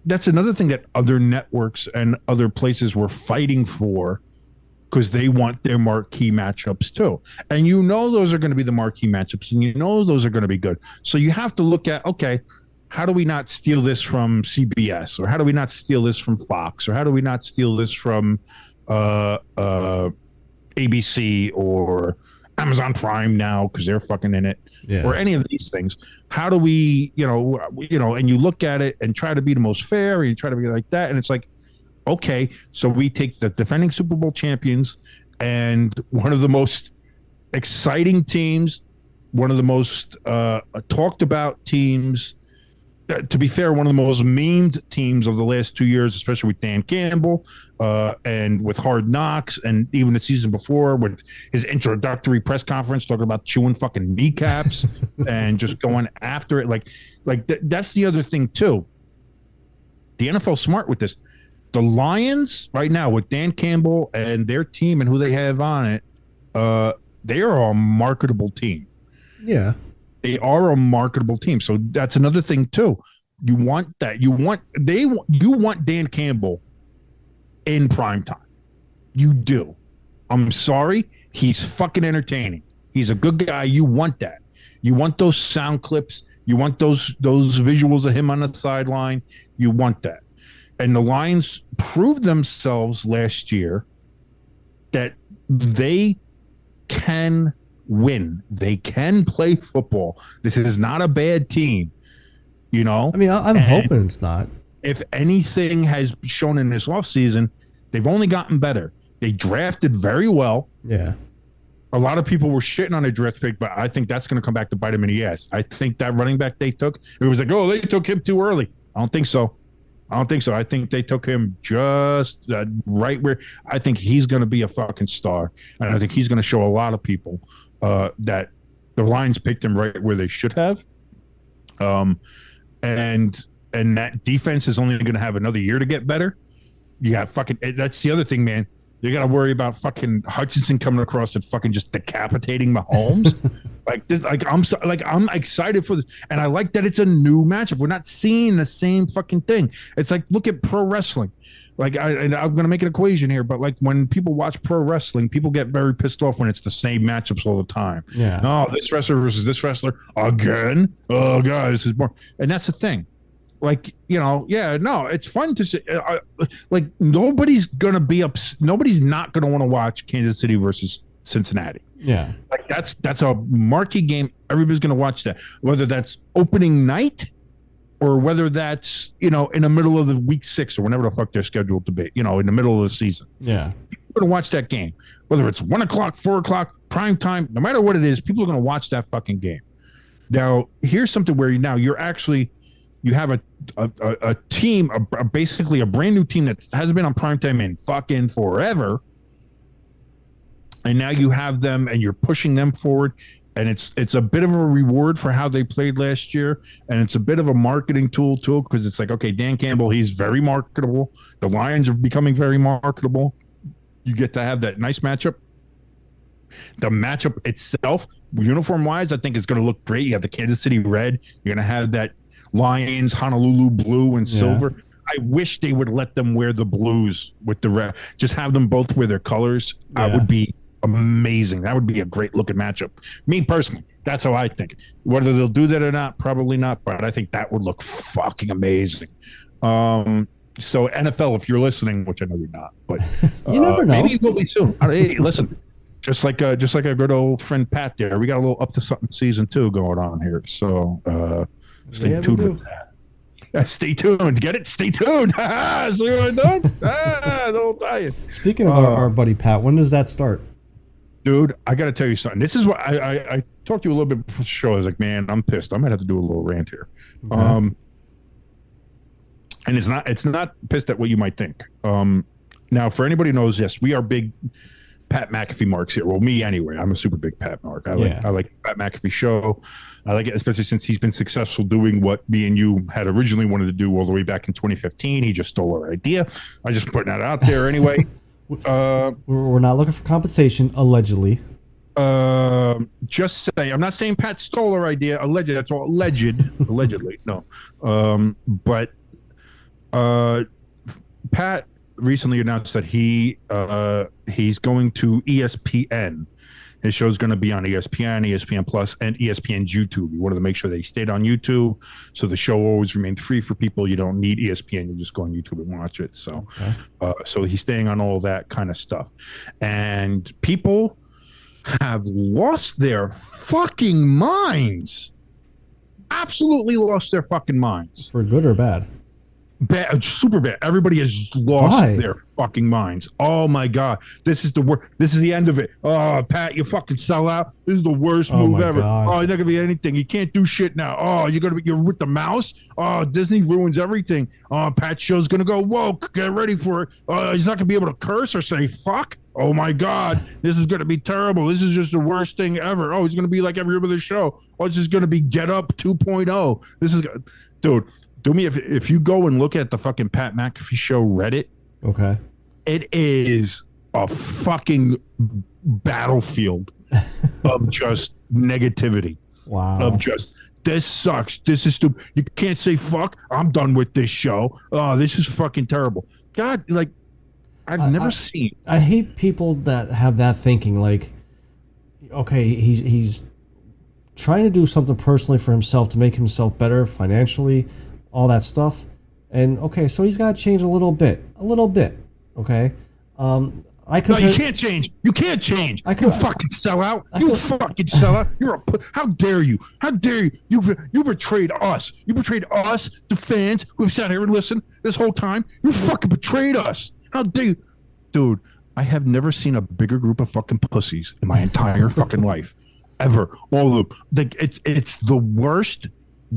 That's another thing that other networks and other places were fighting for, because they want their marquee matchups too. And you know those are going to be the marquee matchups, and you know those are going to be good. So you have to look at, okay, how do we not steal this from CBS? Or how do we not steal this from Fox? Or how do we not steal this from ABC or Amazon Prime now because they're fucking in it? Yeah. Or any of these things. How do we, you know, and you look at it and try to be the most fair, and you try to be like that, and it's like, okay, so we take the defending Super Bowl champions and one of the most exciting teams, one of the most talked about teams, to be fair, one of the most memed teams of the last 2 years, especially with Dan Campbell and with Hard Knocks, and even the season before with his introductory press conference talking about chewing fucking kneecaps and just going after it. That's the other thing too. The NFL's smart with this. The Lions right now with Dan Campbell and their team and who they have on it, they are a marketable team. Yeah. They are a marketable team. So that's another thing too. You want that. You want Dan Campbell in prime time. You do. I'm sorry. He's fucking entertaining. He's a good guy. You want that. You want those sound clips. You want those visuals of him on the sideline. You want that. And the Lions proved themselves last year that they can win. They can play football. This is not a bad team, you know? I mean, I'm hoping it's not. If anything has shown in this offseason, they've only gotten better. They drafted very well. Yeah. A lot of people were shitting on their draft pick, but I think that's going to come back to bite them in the ass. I think that running back they took, it was like, oh, they took him too early. I don't think so. I think they took him just right where I think he's going to be a fucking star. And I think he's going to show a lot of people that the Lions picked him right where they should have. And that defense is only going to have another year to get better. Yeah, fucking, that's the other thing, man. You got to worry about fucking Hutchinson coming across and fucking just decapitating Mahomes. I'm excited for this, and I like that it's a new matchup. We're not seeing the same fucking thing. It's like, look at pro wrestling. Like, I'm going to make an equation here, but like when people watch pro wrestling, people get very pissed off when it's the same matchups all the time. Yeah. Oh, this wrestler versus this wrestler again. Oh god, this is more. And that's the thing. Like, it's fun to see. Like, nobody's gonna be nobody's not gonna want to watch Kansas City versus Cincinnati. Yeah, like that's a marquee game. Everybody's gonna watch that, whether that's opening night or whether that's in the middle of the week 6 or whenever the fuck they're scheduled to be. In the middle of the season. Yeah, people are gonna watch that game, whether it's 1 o'clock, 4 o'clock, prime time. No matter what it is, people are gonna watch that fucking game. Now, here's something where you have a team, basically a brand new team that hasn't been on primetime in fucking forever. And now you have them and you're pushing them forward. And it's a bit of a reward for how they played last year. And it's a bit of a marketing tool too, because it's like, okay, Dan Campbell, he's very marketable. The Lions are becoming very marketable. You get to have that nice matchup. The matchup itself, uniform-wise, I think is going to look great. You have the Kansas City red. You're going to have that Lions, Honolulu blue and silver. I wish they would let them wear the blues with the red. Just have them both wear their colors. That would be amazing. That would be a great looking matchup. Me personally, that's how I think. Whether they'll do that or not, probably not. But I think that would look fucking amazing. So NFL, if you're listening, which I know you're not, but you never know. Maybe you will be soon. Hey, listen. Just like our good old friend Pat there, we got a little Up to Something season 2 going on here. So stay tuned with that. Stay tuned. Get it? Stay tuned. See what I done? Don't die. Speaking of our buddy Pat, when does that start? Dude, I got to tell you something. This is what I talked to you a little bit before the show. I was like, man, I'm pissed. I might have to do a little rant here. Okay. And it's not pissed at what you might think. Now, for anybody who knows, yes, we are big Pat McAfee marks here. Well, me anyway. I'm a super big Pat mark. I like Pat McAfee show. I like it, especially since he's been successful doing what me and you had originally wanted to do all the way back in 2015. He just stole our idea. I'm just putting that out there anyway. We're not looking for compensation, allegedly. Just say I'm not saying Pat stole our idea. Alleged. That's all alleged. Allegedly, no. But Pat recently announced that he's going to ESPN. His show's going to be on ESPN, ESPN Plus, and ESPN's YouTube. We wanted to make sure that he stayed on YouTube, so the show always remained free for people. You don't need ESPN; you just go on YouTube and watch it. So, so he's staying on all that kind of stuff, and people have lost their fucking minds. Absolutely lost their fucking minds. For good or bad? Bad, super bad. Everybody has lost their fucking minds. Oh my god, this is the worst. This is the end of it. Oh, Pat, you fucking sell out. This is the worst move ever. God. Oh, you're not gonna be anything. You can't do shit now. Oh, you're with the mouse. Oh, Disney ruins everything. Oh, Pat's show's gonna go woke. Get ready for it. He's not gonna be able to curse or say fuck. Oh my god, this is gonna be terrible. This is just the worst thing ever. Oh, he's gonna be like every other show. Oh, it's just gonna be Get Up 2.0. This is, dude. Do me if you go and look at the fucking Pat McAfee show Reddit. Okay. It is a fucking battlefield of just negativity. Wow. Of just, this sucks. This is stupid. You can't say fuck. I'm done with this show. Oh, this is fucking terrible. God, like, I've never seen. I hate people that have that thinking. Like, okay, he's trying to do something personally for himself to make himself better financially, all that stuff. And okay, so he's got to change a little bit. Okay. You can't change. You can't change. You fucking sell out. You fucking sell out. How dare you? How dare you? You betrayed us. You betrayed us, the fans who have sat here and listened this whole time. You fucking betrayed us. How dare you? Dude, I have never seen a bigger group of fucking pussies in my entire fucking life. Ever. All of them. Like, it's the worst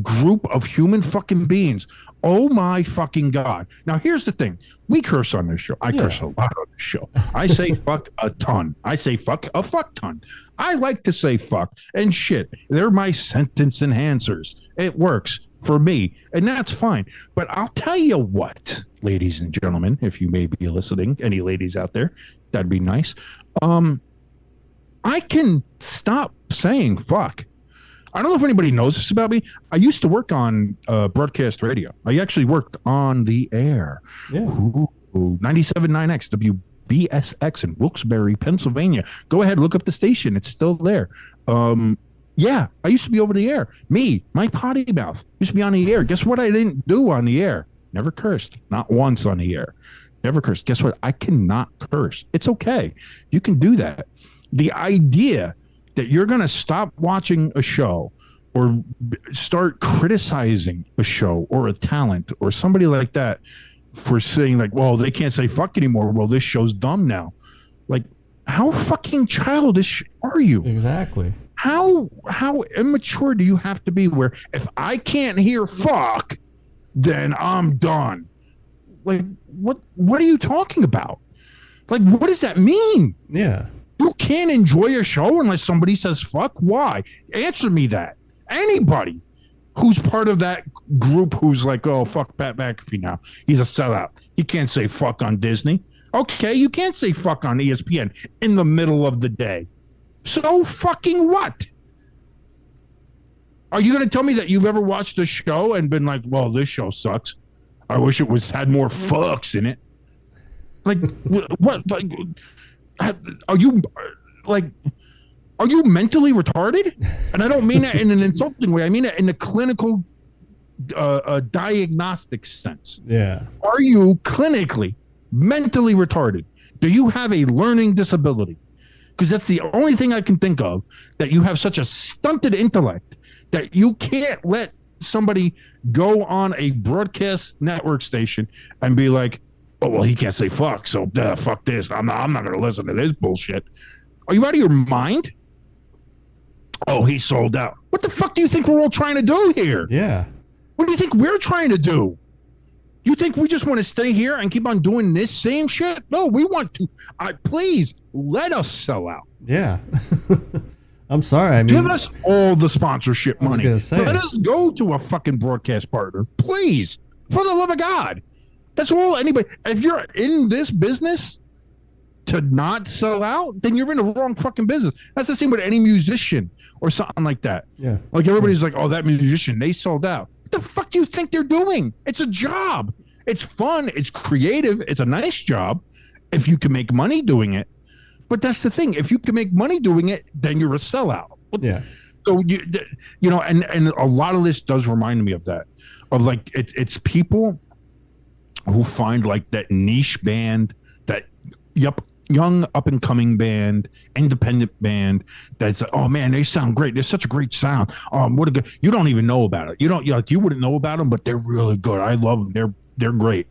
group of human fucking beings. Oh my fucking god. Now here's the thing. We curse on this show. I curse a lot on this show. I say fuck a ton. I say fuck a fuck ton. I like to say fuck and shit. They're my sentence enhancers. It works. for me, and that's fine. But I'll tell you what, ladies and gentlemen, if you may be listening, any ladies out there, that'd be nice. I can stop saying fuck. I don't know if anybody knows this about me. I used to work on broadcast radio. I actually worked on the air. Yeah. 97.9X WBSX in Wilkes-Barre, Pennsylvania. Go ahead, look up the station. It's still there. Yeah, I used to be over the air. Me, my potty mouth, used to be on the air. Guess what I didn't do on the air? Never cursed. Not once on the air. Never cursed. Guess what? I cannot curse. It's okay. You can do that. The idea that you're going to stop watching a show or start criticizing a show or a talent or somebody like that for saying like, well, they can't say fuck anymore. Well, this show's dumb now. Like, how fucking childish are you? Exactly. How immature do you have to be where if I can't hear fuck, then I'm done? Like, what are you talking about? Like, what does that mean? Yeah. You can't enjoy a show unless somebody says fuck? Why? Answer me that. Anybody who's part of that group who's like, oh, fuck Pat McAfee now. He's a sellout. He can't say fuck on Disney. Okay, you can't say fuck on ESPN in the middle of the day. So fucking what? Are you going to tell me that you've ever watched a show and been like, well, this show sucks. I wish it had more fucks in it. Like, what? Like, are you mentally retarded? And I don't mean that in an insulting way. I mean it in a clinical diagnostic sense. Yeah. Are you clinically mentally retarded? Do you have a learning disability? Because that's the only thing I can think of, that you have such a stunted intellect that you can't let somebody go on a broadcast network station and be like, oh, well, he can't say fuck, so fuck this. I'm not going to listen to this bullshit. Are you out of your mind? Oh, he sold out. What the fuck do you think we're all trying to do here? Yeah. What do you think we're trying to do? You think we just want to stay here and keep on doing this same shit? No, we want to. Please, let us sell out. Yeah. I'm sorry. I mean, give us all the sponsorship money. Let us go to a fucking broadcast partner. Please. For the love of God. That's all anybody. If you're in this business to not sell out, then you're in the wrong fucking business. That's the same with any musician or something like that. Yeah. Like everybody's like, oh, that musician, they sold out. What the fuck do you think they're doing? It's a job. It's fun. It's creative. It's a nice job if you can make money doing it. But that's the thing. If you can make money doing it, then you're a sellout. Yeah. So you know, and a lot of this does remind me of that. Of like it's people who find like that niche band, that young up and coming band, independent band that's like, oh man, they sound great. They're such a great sound. What a good. You don't even know about it. You wouldn't know about them, but they're really good. I love them. They're great.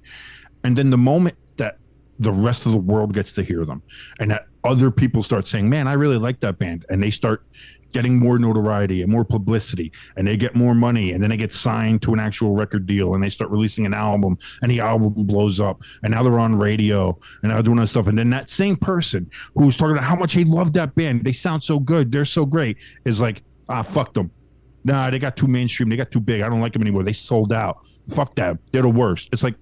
And then the moment that the rest of the world gets to hear them, and that other people start saying, man, I really like that band, and they start getting more notoriety and more publicity, and they get more money, and then they get signed to an actual record deal, and they start releasing an album, and the album blows up, and now they're on radio, and now doing that stuff. And then that same person who's talking about how much he loved that band, they sound so good, they're so great, is like, fuck them. Nah, they got too mainstream, they got too big, I don't like them anymore, they sold out. Fuck that, they're the worst. It's like,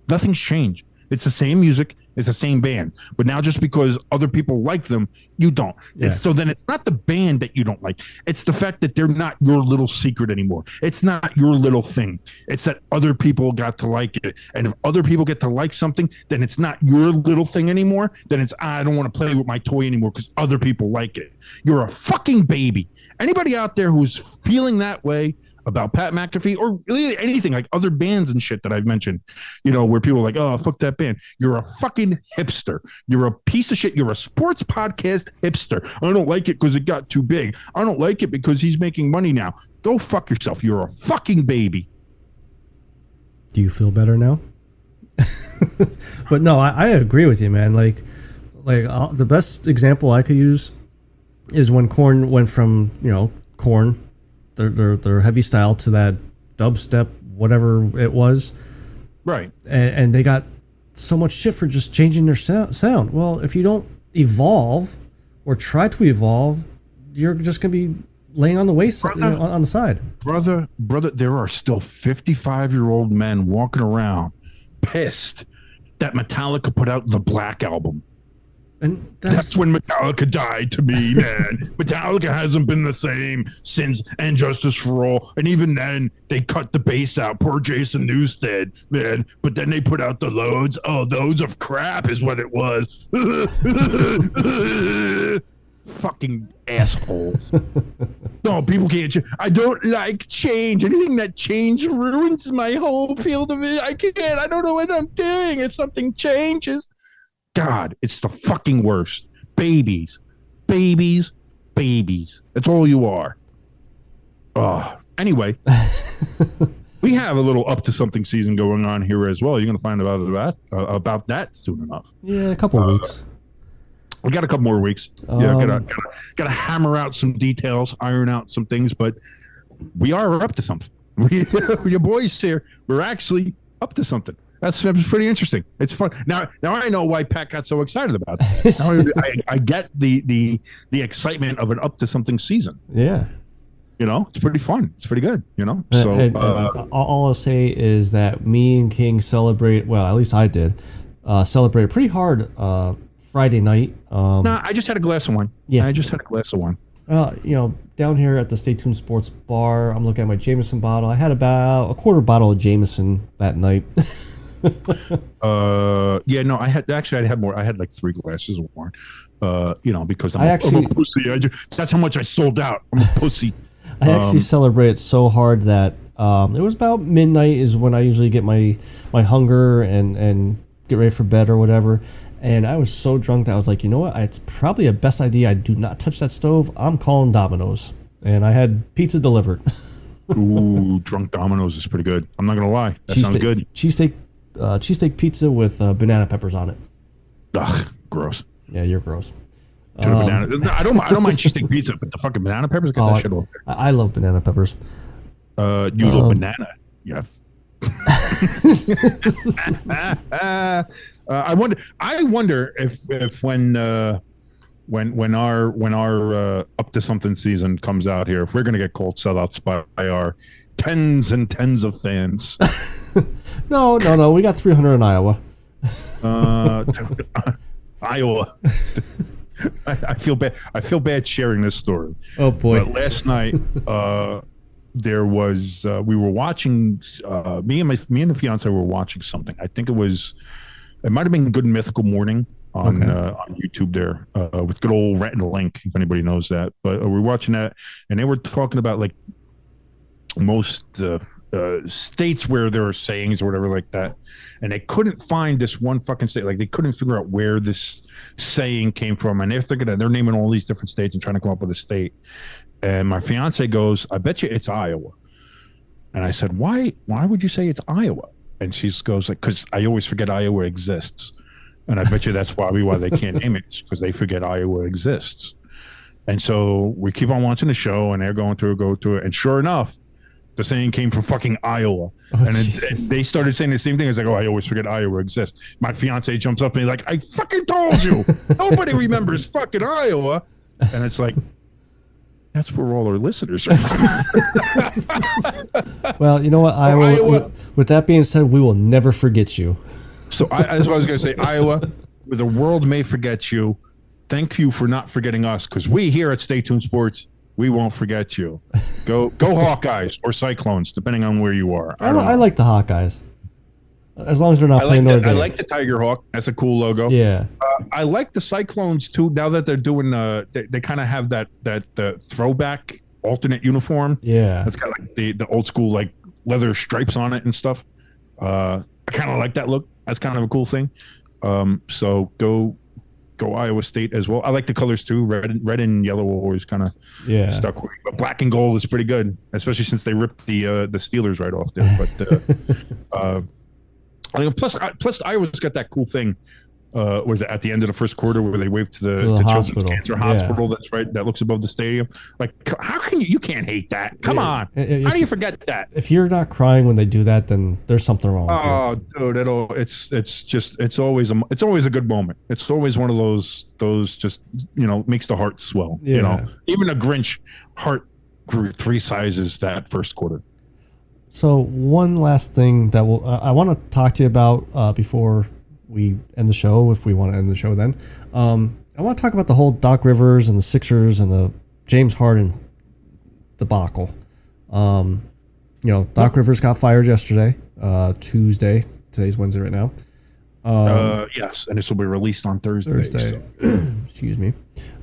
nothing's changed. It's the same music, it's the same band, but now just because other people like them, you don't. Yeah. So then it's not the band that you don't like. It's the fact that they're not your little secret anymore. It's not your little thing. It's that other people got to like it. And if other people get to like something, then it's not your little thing anymore. Then it's, I don't want to play with my toy anymore because other people like it. You're a fucking baby. Anybody out there who's feeling that way about Pat McAfee or really anything like other bands and shit that I've mentioned, you know, where people are like, oh, fuck that band. You're a fucking hipster. You're a piece of shit. You're a sports podcast hipster. I don't like it because it got too big. I don't like it because he's making money now. Go fuck yourself. You're a fucking baby. Do you feel better now? But no, I agree with you, man. Like the best example I could use is when Korn went from, you know, Korn, their heavy style, to that dubstep, whatever it was. Right. And they got so much shit for just changing their sound. Well, if you don't evolve or try to evolve, you're just going to be laying on the wayside, on the side. Brother, there are still 55-year-old men walking around pissed that Metallica put out the Black Album. And that's when Metallica died to me, man. Metallica hasn't been the same since And Justice for All. And even then, they cut the bass out. Poor Jason Newsted, man. But then they put out the loads. Oh, loads of crap is what it was. Fucking assholes. No, people can't change. I don't like change. Anything that change ruins my whole field of it. I can't. I don't know what I'm doing if something changes. God, it's the fucking worst. Babies. That's all you are. Anyway, we have a little up to something season going on here as well. You're going to find about that soon enough. Yeah, a couple of weeks. We got a couple more weeks. Yeah, gotta hammer out some details, iron out some things, but we are up to something. Your boys here, we're actually up to something. That's pretty interesting. It's fun. Now I know why Pat got so excited about it. Now I get the excitement of an up to something season. Yeah. It's pretty fun. It's pretty good, So all I'll say is that me and King celebrate, well, at least I did, celebrated pretty hard Friday night. No, I just had a glass of wine. Yeah. I just had a glass of wine. Down here at the Stay Tuned Sports Bar, I'm looking at my Jameson bottle. I had about a quarter bottle of Jameson that night. I had more. I had like 3 glasses of wine. Because I'm a pussy. That's how much I sold out. I'm a pussy. I actually celebrated so hard that it was about midnight is when I usually get my hunger and get ready for bed or whatever. And I was so drunk that I was like, you know what? It's probably a best idea I do not touch that stove. I'm calling Domino's. And I had pizza delivered. Ooh, drunk Domino's is pretty good. I'm not going to lie. That sounds good. Cheesesteak pizza with banana peppers on it. Ugh, gross. Yeah, you're gross. I don't mind cheesesteak pizza, but the fucking banana peppers got that shit over there. I love banana peppers. You love banana. Yeah. I wonder if when our up to something season comes out here, if we're gonna get called sellouts by our tens and tens of fans. No. We got 300 in Iowa. Iowa. I feel bad. I feel bad sharing this story. Oh boy! But last night, there was we were watching. Me and the fiance were watching something. I think it might have been Good Mythical Morning on YouTube there with good old Rhett and Link, if anybody knows that. But we're watching that, and they were talking about like most states where there are sayings or whatever like that, and they couldn't find this one fucking state. Like they couldn't figure out where this saying came from, and they're thinking that they're naming all these different states and trying to come up with a state. And my fiance goes, "I bet you it's Iowa." And I said, "Why would you say it's Iowa?" And she goes like, "Because I always forget Iowa exists, and I bet you that's why they can't name it, because they forget Iowa exists." And so we keep on watching the show, and they're go through it, and sure enough, the saying came from fucking Iowa. And they started saying the same thing. It's like, "Oh, I always forget Iowa exists." My fiance jumps up and he's like, "I fucking told you. Nobody remembers fucking Iowa." And it's like, that's where all our listeners are. Well, you know what, Iowa. With that being said, we will never forget you. So that's what I was going to say. Iowa, where the world may forget you, thank you for not forgetting us, because we here at Stay Tuned Sports, we won't forget you. Go Hawkeyes or Cyclones, depending on where you are. I like the Hawkeyes. As long as they're not playing Notre Dame. I like the Tiger Hawk. That's a cool logo. Yeah. I like the Cyclones too. Now that they're doing they kind of have that throwback alternate uniform. Yeah. It's got like the old school like leather stripes on it and stuff. I kind of like that look. That's kind of a cool thing. So go Iowa State as well. I like the colors too. Red and yellow always kind of stuck with me. But black and gold is pretty good, especially since they ripped the Steelers right off there. But I think plus Iowa's got that cool thing. Was it at the end of the first quarter where they waved to the hospital. Children's Cancer Hospital? That's right. That looks above the stadium. Like, how can you can't hate that? Come on. How do you forget that? If you're not crying when they do that, then there's something wrong with you. Oh, dude, it's always a good moment. It's always one of those just makes the heart swell. Yeah. Even a Grinch heart grew 3 sizes that first quarter. So one last thing that I want to talk to you about before we end the show, if we want to end the show then. I want to talk about the whole Doc Rivers and the Sixers and the James Harden debacle. Doc Rivers got fired yesterday, Tuesday. Today's Wednesday right now. Yes, and this will be released on Thursday. So. Excuse me.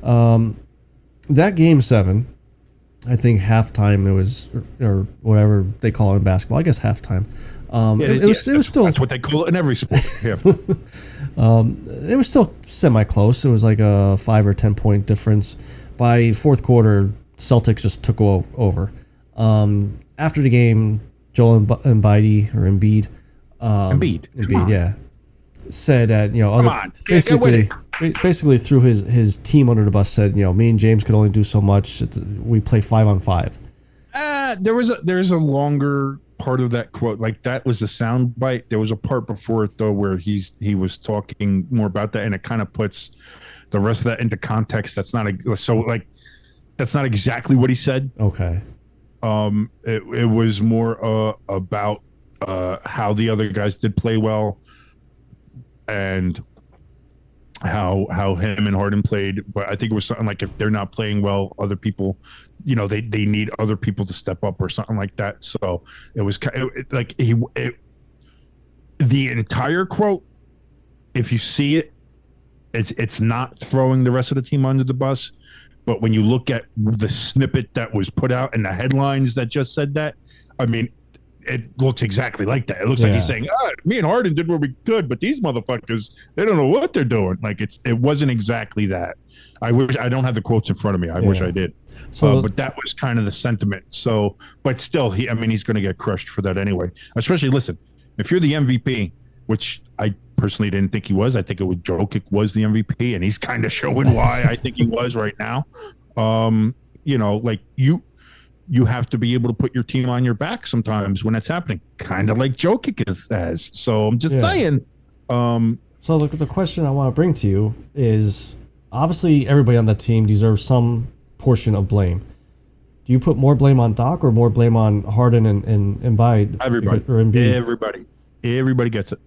That Game 7, I think halftime it was, or whatever they call it in basketball. I guess halftime. It was still. That's what they call it in every sport. Yeah. It was still semi-close. It was like a 5 or 10 point difference. By fourth quarter, Celtics just took over. After the game, Joel Embiid, said that basically threw his team under the bus. Said me and James could only do so much. We play 5-on-5. There's a longer part of that quote. Like that was the sound bite. There was a part before it though where he was talking more about that, and it kind of puts the rest of that into context. That's not exactly what he said. Okay. It was more about how the other guys did play well, and how him and Harden played. But I think it was something like if they're not playing well, other people, they need other people to step up or something like that. So it was the entire quote. If you see it, it's not throwing the rest of the team under the bus. But when you look at the snippet that was put out and the headlines that just said that, I mean, it looks exactly like that. It looks like he's saying, me and Harden did what we could, but these motherfuckers, they don't know what they're doing. Like it wasn't exactly that. I don't have the quotes in front of me. I wish I did. So, but that was kind of the sentiment. So, but still, he's going to get crushed for that anyway. Especially, listen, if you're the MVP, which I personally didn't think he was. I think it was Jokic was the MVP, and he's kind of showing why I think he was right now. You have to be able to put your team on your back sometimes when it's happening, kind of like Jokic has. So I'm just saying. So look, the question I want to bring to you is obviously everybody on that team deserves some portion of blame. Do you put more blame on Doc or more blame on Harden and Embiid? Everybody. Or Embiid? Everybody gets it.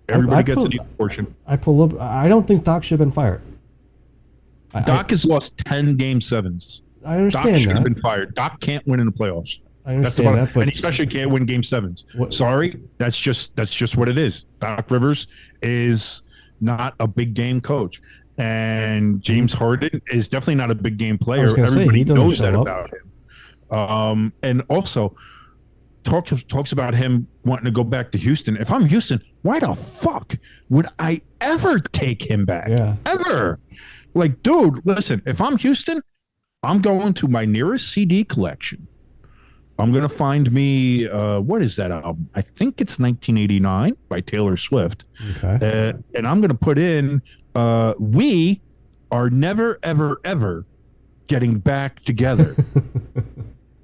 Everybody gets an equal portion. I don't think Doc should have been fired. Doc has lost 10 Game 7s. I understand Doc that. should have been fired. Doc can't win in the playoffs. I understand that, but and he especially can't win Game 7s. Sorry, that's just what it is. Doc Rivers is not a big game coach, and James Harden is definitely not a big game player. Everybody knows that about him. And also talks about him wanting to go back to Houston. If I'm Houston, why the fuck would I ever take him back? Yeah. Ever? Like, dude, listen, if I'm Houston, I'm going to my nearest CD collection. I'm going to find me, what is that album? I think it's 1989 by Taylor Swift. Okay. And I'm going to put in, we are never, ever, ever getting back together.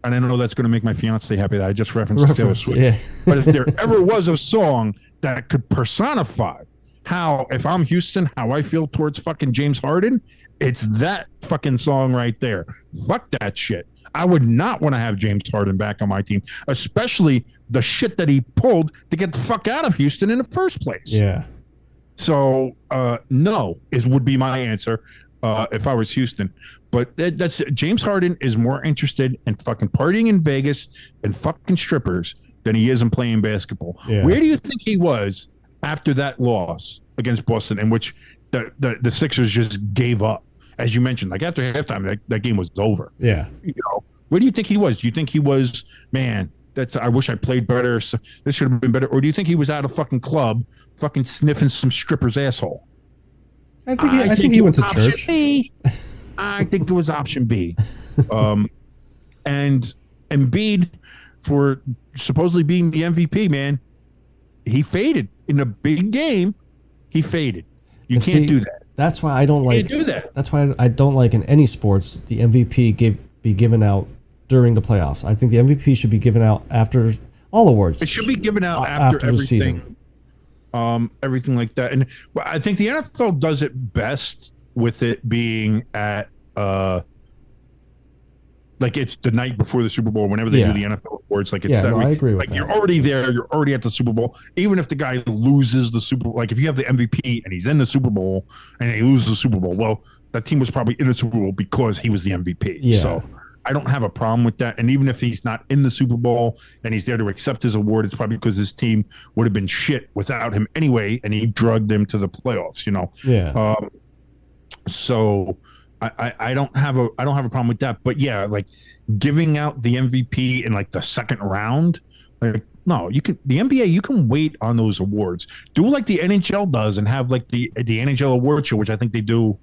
And I know that's going to make my fiance happy that I just referenced Taylor Swift. Yeah. But if there ever was a song that could personify how, if I'm Houston, how I feel towards fucking James Harden, it's that fucking song right there. Fuck that shit. I would not want to have James Harden back on my team, especially the shit that he pulled to get the fuck out of Houston in the first place. Yeah. So, no, would be my answer if I was Houston. But that's James Harden is more interested in fucking partying in Vegas and fucking strippers than he is in playing basketball. Yeah. Where do you think he was after that loss against Boston, in which the Sixers just gave up? As you mentioned, like after halftime, that game was over. Yeah. Where do you think he was? Do you think he was, man, I wish I played better. So this should have been better. Or do you think he was at a fucking club fucking sniffing some stripper's asshole? I think he went to church. B. I think it was option B. And Embiid, for supposedly being the MVP, man, he faded. In a big game, he faded. You can't do that. That's why I don't like. Can't do that. That's why I don't like in any sports the MVP be given out during the playoffs. I think the MVP should be given out after all awards. It should be given out after everything. The season. Everything like that. And I think the NFL does it best with it being at like it's the night before the Super Bowl. Whenever they do the NFL awards, like it's that I agree with like that. you're already there. You're already at the Super Bowl. Even if the guy loses the Super Bowl, like if you have the MVP and he's in the Super Bowl and he loses the Super Bowl, well, that team was probably in the Super Bowl because he was the MVP. Yeah. So I don't have a problem with that. And even if he's not in the Super Bowl and he's there to accept his award, it's probably because his team would have been shit without him anyway, and he drugged them to the playoffs. You know. Yeah. So I don't have a problem with that. But yeah, like giving out the MVP in like the second round, like no, you can the NBA, you can wait on those awards. Do like the NHL does and have like the NHL award show, which I think they do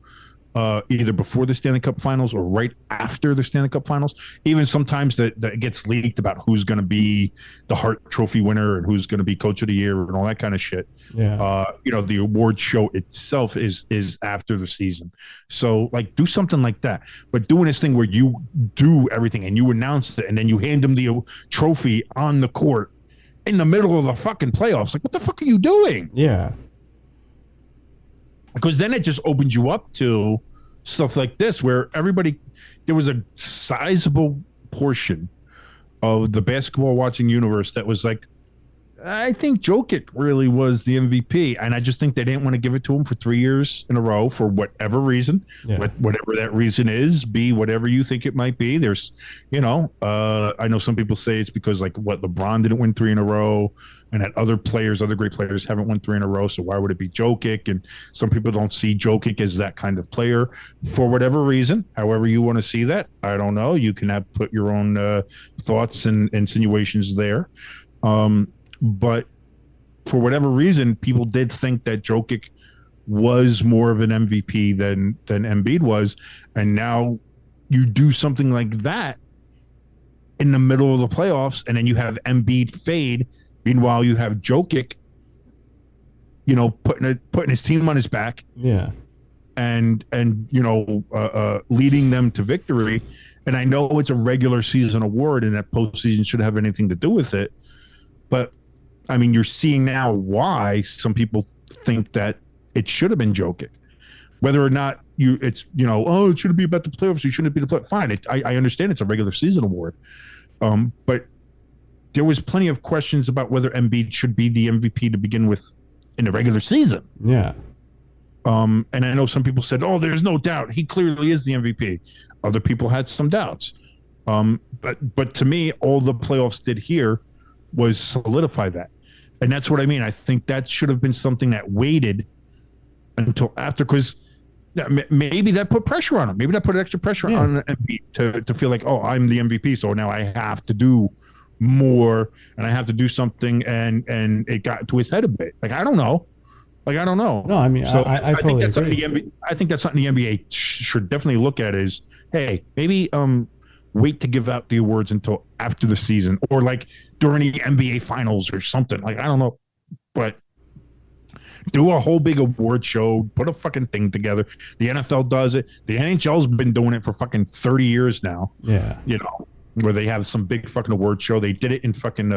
either before the Stanley Cup Finals or right after the Stanley Cup Finals. Even sometimes that gets leaked about who's going to be the Hart Trophy winner and who's going to be Coach of the Year and all that kind of shit. Yeah. You know, the award show itself is after the season. So like do something like that. But doing this thing where you do everything and you announce it and then you hand them the trophy on the court in the middle of the fucking playoffs. Like, what the fuck are you doing? Yeah. Because then it just opens you up to stuff like this where there was a sizable portion of the basketball watching universe that was like, I think Jokic really was the MVP. And I just think they didn't want to give it to him for 3 years in a row for whatever reason, whatever that reason is, be whatever you think it might be. There's, you know, I know some people say it's because like LeBron didn't win 3 in a row and that other great players haven't won 3 in a row. So why would it be Jokic? And some people don't see Jokic as that kind of player for whatever reason, however you want to see that. I don't know. You can put your own thoughts and insinuations there. But for whatever reason, people did think that Jokic was more of an MVP than Embiid was. And now you do something like that in the middle of the playoffs, and then you have Embiid fade. Meanwhile, you have Jokic, you know, putting his team on his back. Yeah. And you know, leading them to victory. And I know it's a regular season award and that postseason should have anything to do with it. But I mean, you're seeing now why some people think that it should have been Jokic. Whether or not it shouldn't be about the playoffs. You shouldn't be the playoffs. Fine. I understand it's a regular season award. But there was plenty of questions about whether Embiid should be the MVP to begin with in the regular season. Yeah. And I know some people said, oh, there's no doubt. He clearly is the MVP. Other people had some doubts. But to me, all the playoffs did here was solidify that. And that's what I mean. I think that should have been something that waited until after, because maybe that put pressure on him. Maybe that put extra pressure on Embiid to feel like, oh, I'm the MVP, so now I have to do more and I have to do something, and it got to his head a bit. Like, I don't know. No, I mean, so I totally agree. I think that's something the NBA should definitely look at is, hey, maybe wait to give out the awards until after the season or like during the NBA finals or something. Like, I don't know, but do a whole big award show, put a fucking thing together. The NFL does it. The NHL's been doing it for fucking 30 years now. Yeah. You know, where they have some big fucking award show. They did it in fucking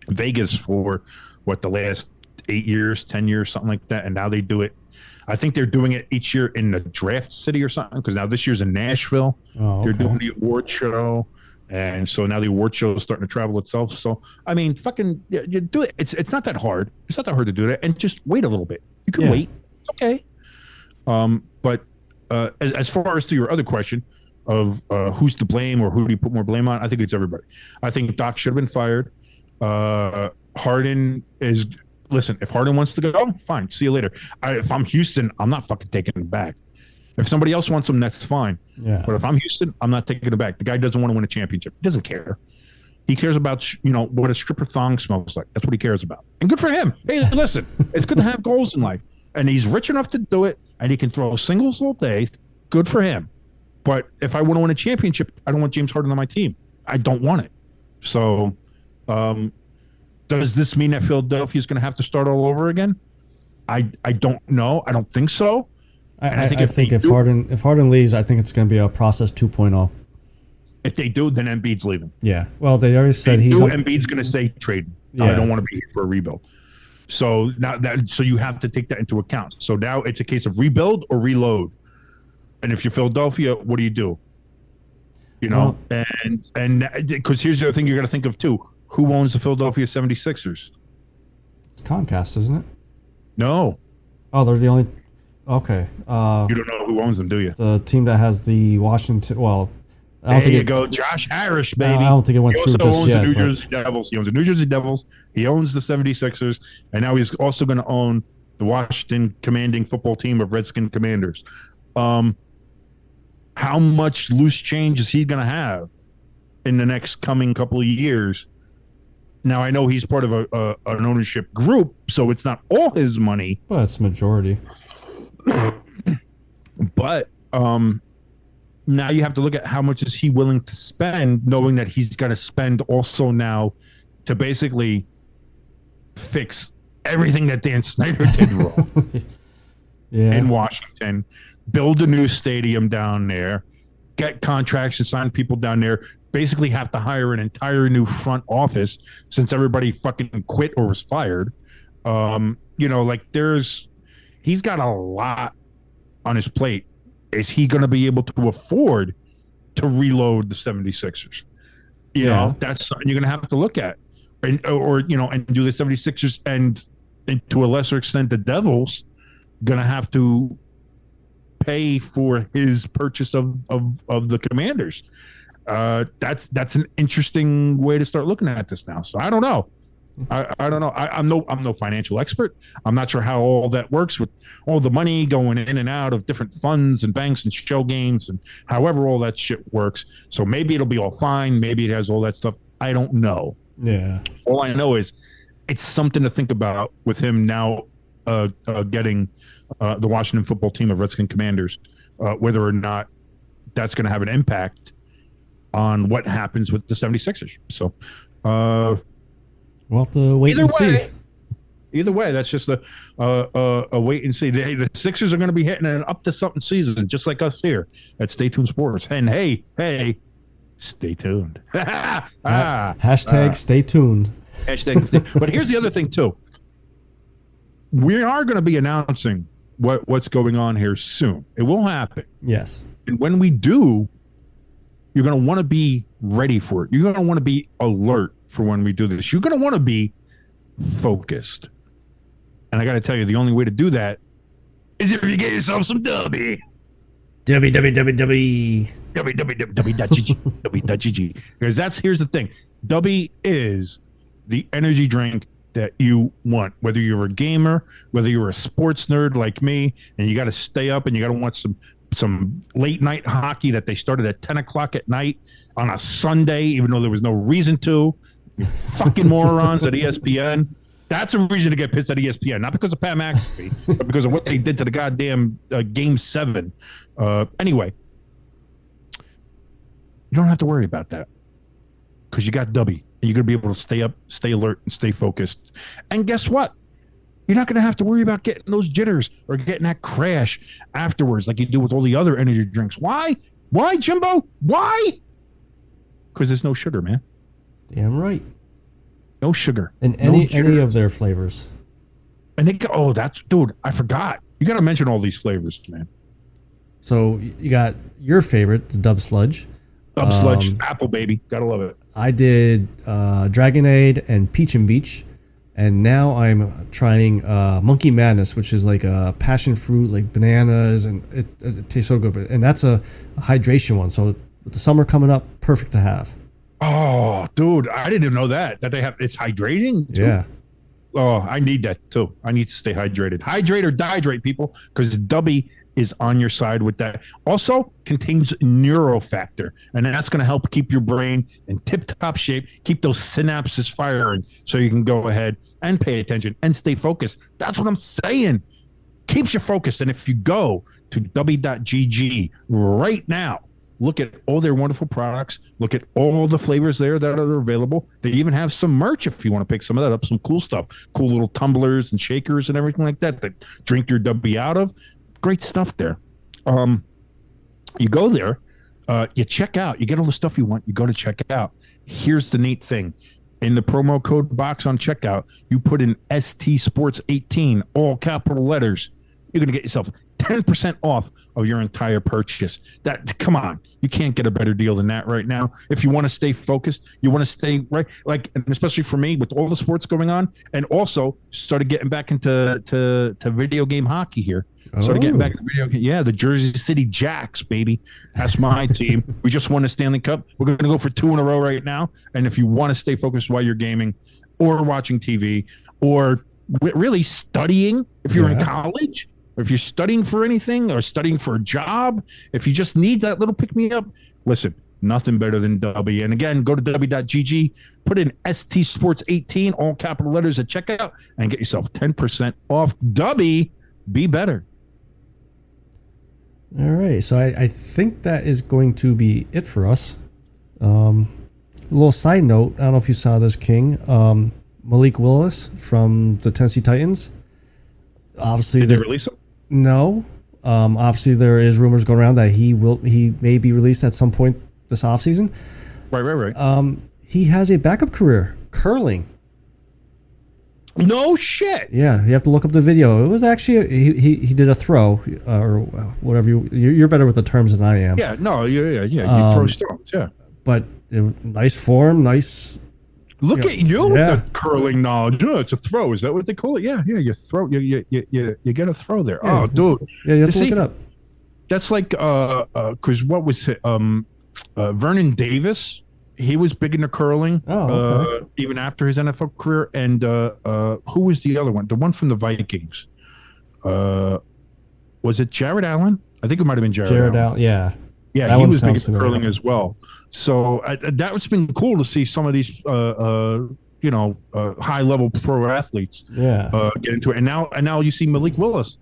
Vegas for the last 8 years, 10 years, something like that. And now they do it. I think they're doing it each year in the draft city or something, because now this year's in Nashville. Oh, okay. They're doing the award show. And so now the award show is starting to travel itself. So, I mean, fucking you do it. It's not that hard. It's not that hard to do that. And just wait a little bit. You can wait. It's okay. But as far as to your other question of who's to blame or who do you put more blame on, I think it's everybody. I think Doc should have been fired. Harden is... Listen, if Harden wants to go, fine. See you later. If I'm Houston, I'm not fucking taking him back. If somebody else wants him, that's fine. Yeah. But if I'm Houston, I'm not taking him back. The guy doesn't want to win a championship. He doesn't care. He cares about, what a stripper thong smells like. That's what he cares about. And good for him. Hey, listen, it's good to have goals in life. And he's rich enough to do it, and he can throw singles all day. Good for him. But if I want to win a championship, I don't want James Harden on my team. I don't want it. So, does this mean that Philadelphia is going to have to start all over again? I don't know. I don't think so. I think if Harden leaves, I think it's going to be a process 2.0. If they do, then Embiid's leaving. Yeah. Well, they already said Embiid's going to say trade. Yeah. I don't want to be here for a rebuild. So so you have to take that into account. So now it's a case of rebuild or reload. And if you're Philadelphia, what do you do? You know, and because here's the other thing you got to think of too. Who owns the Philadelphia 76ers? It's Comcast, isn't it? No. Oh, they're the only. Okay. You don't know who owns them, do you? The team that has the Washington. Well, I don't there think you go, Josh Harris, baby. I don't think it went through just yet. The New Jersey Devils. He owns the New Jersey Devils. He owns the 76ers, and now he's also going to own the Washington commanding football team of Redskin Commanders. How much loose change is he going to have in the next coming couple of years? Now, I know he's part of an ownership group, so it's not all his money. Well, it's majority. But now you have to look at how much is he willing to spend, knowing that he's got to spend also now to basically fix everything that Dan Snyder did wrong in Washington, build a new stadium down there, get contracts and sign people down there, basically have to hire an entire new front office since everybody fucking quit or was fired. You know, like he's got a lot on his plate. Is he going to be able to afford to reload the 76ers? You know, that's something you're going to have to look at. And do the 76ers and to a lesser extent the Devils going to have to pay for his purchase of the Commanders. That's an interesting way to start looking at this now. So I don't know. I don't know. I'm no financial expert. I'm not sure how all that works with all the money going in and out of different funds and banks and show games and however all that shit works. So maybe it'll be all fine. Maybe it has all that stuff. I don't know. Yeah. All I know is it's something to think about with him now getting the Washington football team of Redskin Commanders, whether or not that's going to have an impact on what happens with the 76ers. So we'll have to wait and see. Either way, that's just a wait and see. The Sixers are going to be hitting an up to something season, just like us here at Stay Tuned Sports. And hey, stay tuned. Hashtag stay tuned. But here's the other thing too. We are going to be announcing what's going on here soon. It will happen. Yes. And when we do, you're going to want to be ready for it. You're going to want to be alert for when we do this. You're going to want to be focused. And I got to tell you, the only way to do that is if you get yourself some Dubby. www. www.gg. Because here's the thing. Dubby is the energy drink that you want, whether you're a gamer, whether you're a sports nerd like me, and you got to stay up and you got to watch some late night hockey that they started at 10 o'clock at night on a Sunday, even though there was no reason to. You fucking morons at ESPN. That's a reason to get pissed at ESPN, not because of Pat McAfee, but because of what they did to the goddamn Game 7. Anyway, you don't have to worry about that because you got Dubby. And you're going to be able to stay up, stay alert, and stay focused. And guess what? You're not going to have to worry about getting those jitters or getting that crash afterwards like you do with all the other energy drinks. Why? Why, Jimbo? Why? Because there's no sugar, man. Damn right. No sugar. And any of their flavors. And dude, I forgot. You got to mention all these flavors, man. So you got your favorite, the Dub Sludge. Dub Sludge, apple baby. Gotta love it. I did Dragonade and Peach and Beach, and now I'm trying Monkey Madness, which is like a passion fruit, like bananas, and it tastes so good. And that's a hydration one. So with the summer coming up, perfect to have. Oh, dude, I didn't know that they have. It's hydrating too. Yeah. Oh, I need that too. I need to stay hydrated. Hydrate or dehydrate, people, because Dubby is on your side with that. Also contains Neurofactor, and that's going to help keep your brain in tip-top shape, keep those synapses firing so you can go ahead and pay attention and stay focused. That's what I'm saying. Keeps you focused. And if you go to dubby.gg right now, look at all their wonderful products. Look at all the flavors there that are available. They even have some merch if you want to pick some of that up, some cool stuff, cool little tumblers and shakers and everything like that drink your Dubby out of. Great stuff there. You go there, you check out, you get all the stuff you want, you go to check out. Here's the neat thing. In the promo code box on checkout, you put in ST Sports 18, all capital letters. You're going to get yourself 10% off of your entire purchase. Come on, you can't get a better deal than that right now. If you want to stay focused, you want to stay right, like, and especially for me with all the sports going on, and also started getting back into video game hockey here. Started getting back into video game. Yeah, the Jersey City Jacks, baby. That's my team. We just won a Stanley Cup. We're going to go for 2 in a row right now. And if you want to stay focused while you're gaming or watching TV or really studying, if you're in college, or if you're studying for anything or studying for a job, if you just need that little pick-me-up, listen, nothing better than W. And again, go to W.GG, put in ST Sports 18, all capital letters at checkout, and get yourself 10% off. W, be better. All right, so I think that is going to be it for us. A little side note, I don't know if you saw this, King. Malik Willis from the Tennessee Titans. Obviously, did they release him? No. Obviously, there is rumors going around that he may be released at some point this offseason. Right. He has a backup career, curling. No shit. Yeah, you have to look up the video. It was actually he did a throw or whatever. You're better with the terms than I am. Yeah, no, yeah. You throw stones, yeah. But nice form, nice. Look at you with the curling knowledge. Oh, it's a throw. Is that what they call it? Yeah. You throw. You get a throw there. Yeah. Oh, dude. Yeah, you have to look it up. That's like because what was it? Vernon Davis. He was big into curling. Oh, okay. Even after his NFL career. And who was the other one? The one from the Vikings. Was it Jared Allen? I think it might have been Jared Allen. Yeah. Yeah, he was big into curling as well. So that's been cool to see some of these, high-level pro athletes get into it. And now you see Malik Willis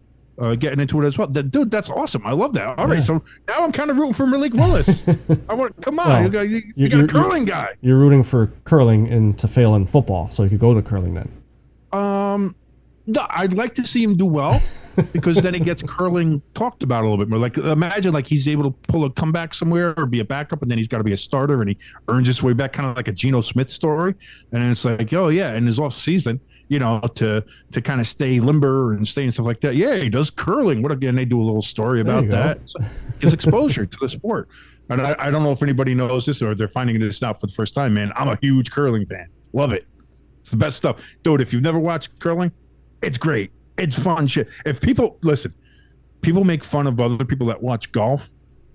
getting into it as well. Dude, that's awesome. I love that. All right, so now I'm kind of rooting for Malik Willis. Come on, well, you got a curling guy. You're rooting for curling and to fail in football, so you could go to curling then. No, I'd like to see him do well because then it gets curling talked about a little bit more. Like imagine like he's able to pull a comeback somewhere or be a backup, and then he's got to be a starter, and he earns his way back, kind of like a Geno Smith story. And then it's like, oh yeah, in his off season, to kind of stay limber and stay and stuff like that. Yeah, he does curling. What again? They do a little story about that. So his exposure to the sport. And I don't know if anybody knows this or they're finding this out for the first time. Man, I'm a huge curling fan. Love it. It's the best stuff, dude. If you've never watched curling, it's great. It's fun shit. If people make fun of other people that watch golf,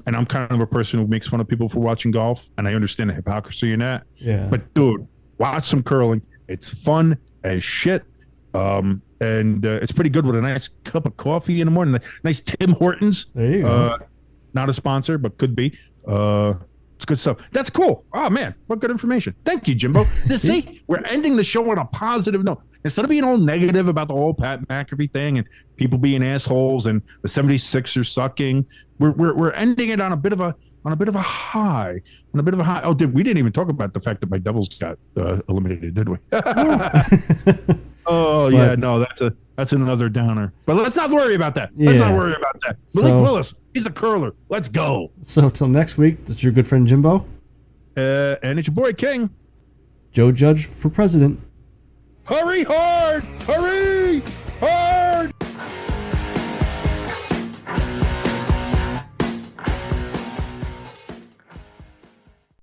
and I'm kind of a person who makes fun of people for watching golf, and I understand the hypocrisy in that. Yeah. But dude, watch some curling. It's fun as shit. And it's pretty good with a nice cup of coffee in the morning. Nice Tim Hortons. There you go. Not a sponsor, but could be. It's good stuff. That's cool. Oh man, what good information. Thank you, Jimbo. See, we're ending the show on a positive note. Instead of being all negative about the whole Pat McAfee thing and people being assholes and the 76ers sucking, we're ending it on a bit of a high. Oh, we didn't even talk about the fact that my Devils got eliminated, did we? Yeah, no, that's another downer. But let's not worry about that. Let's not worry about that. Malik Willis, he's a curler. Let's go. So till next week, that's your good friend Jimbo. And it's your boy King. Joe Judge for president. Hurry hard! Hurry! Hurry!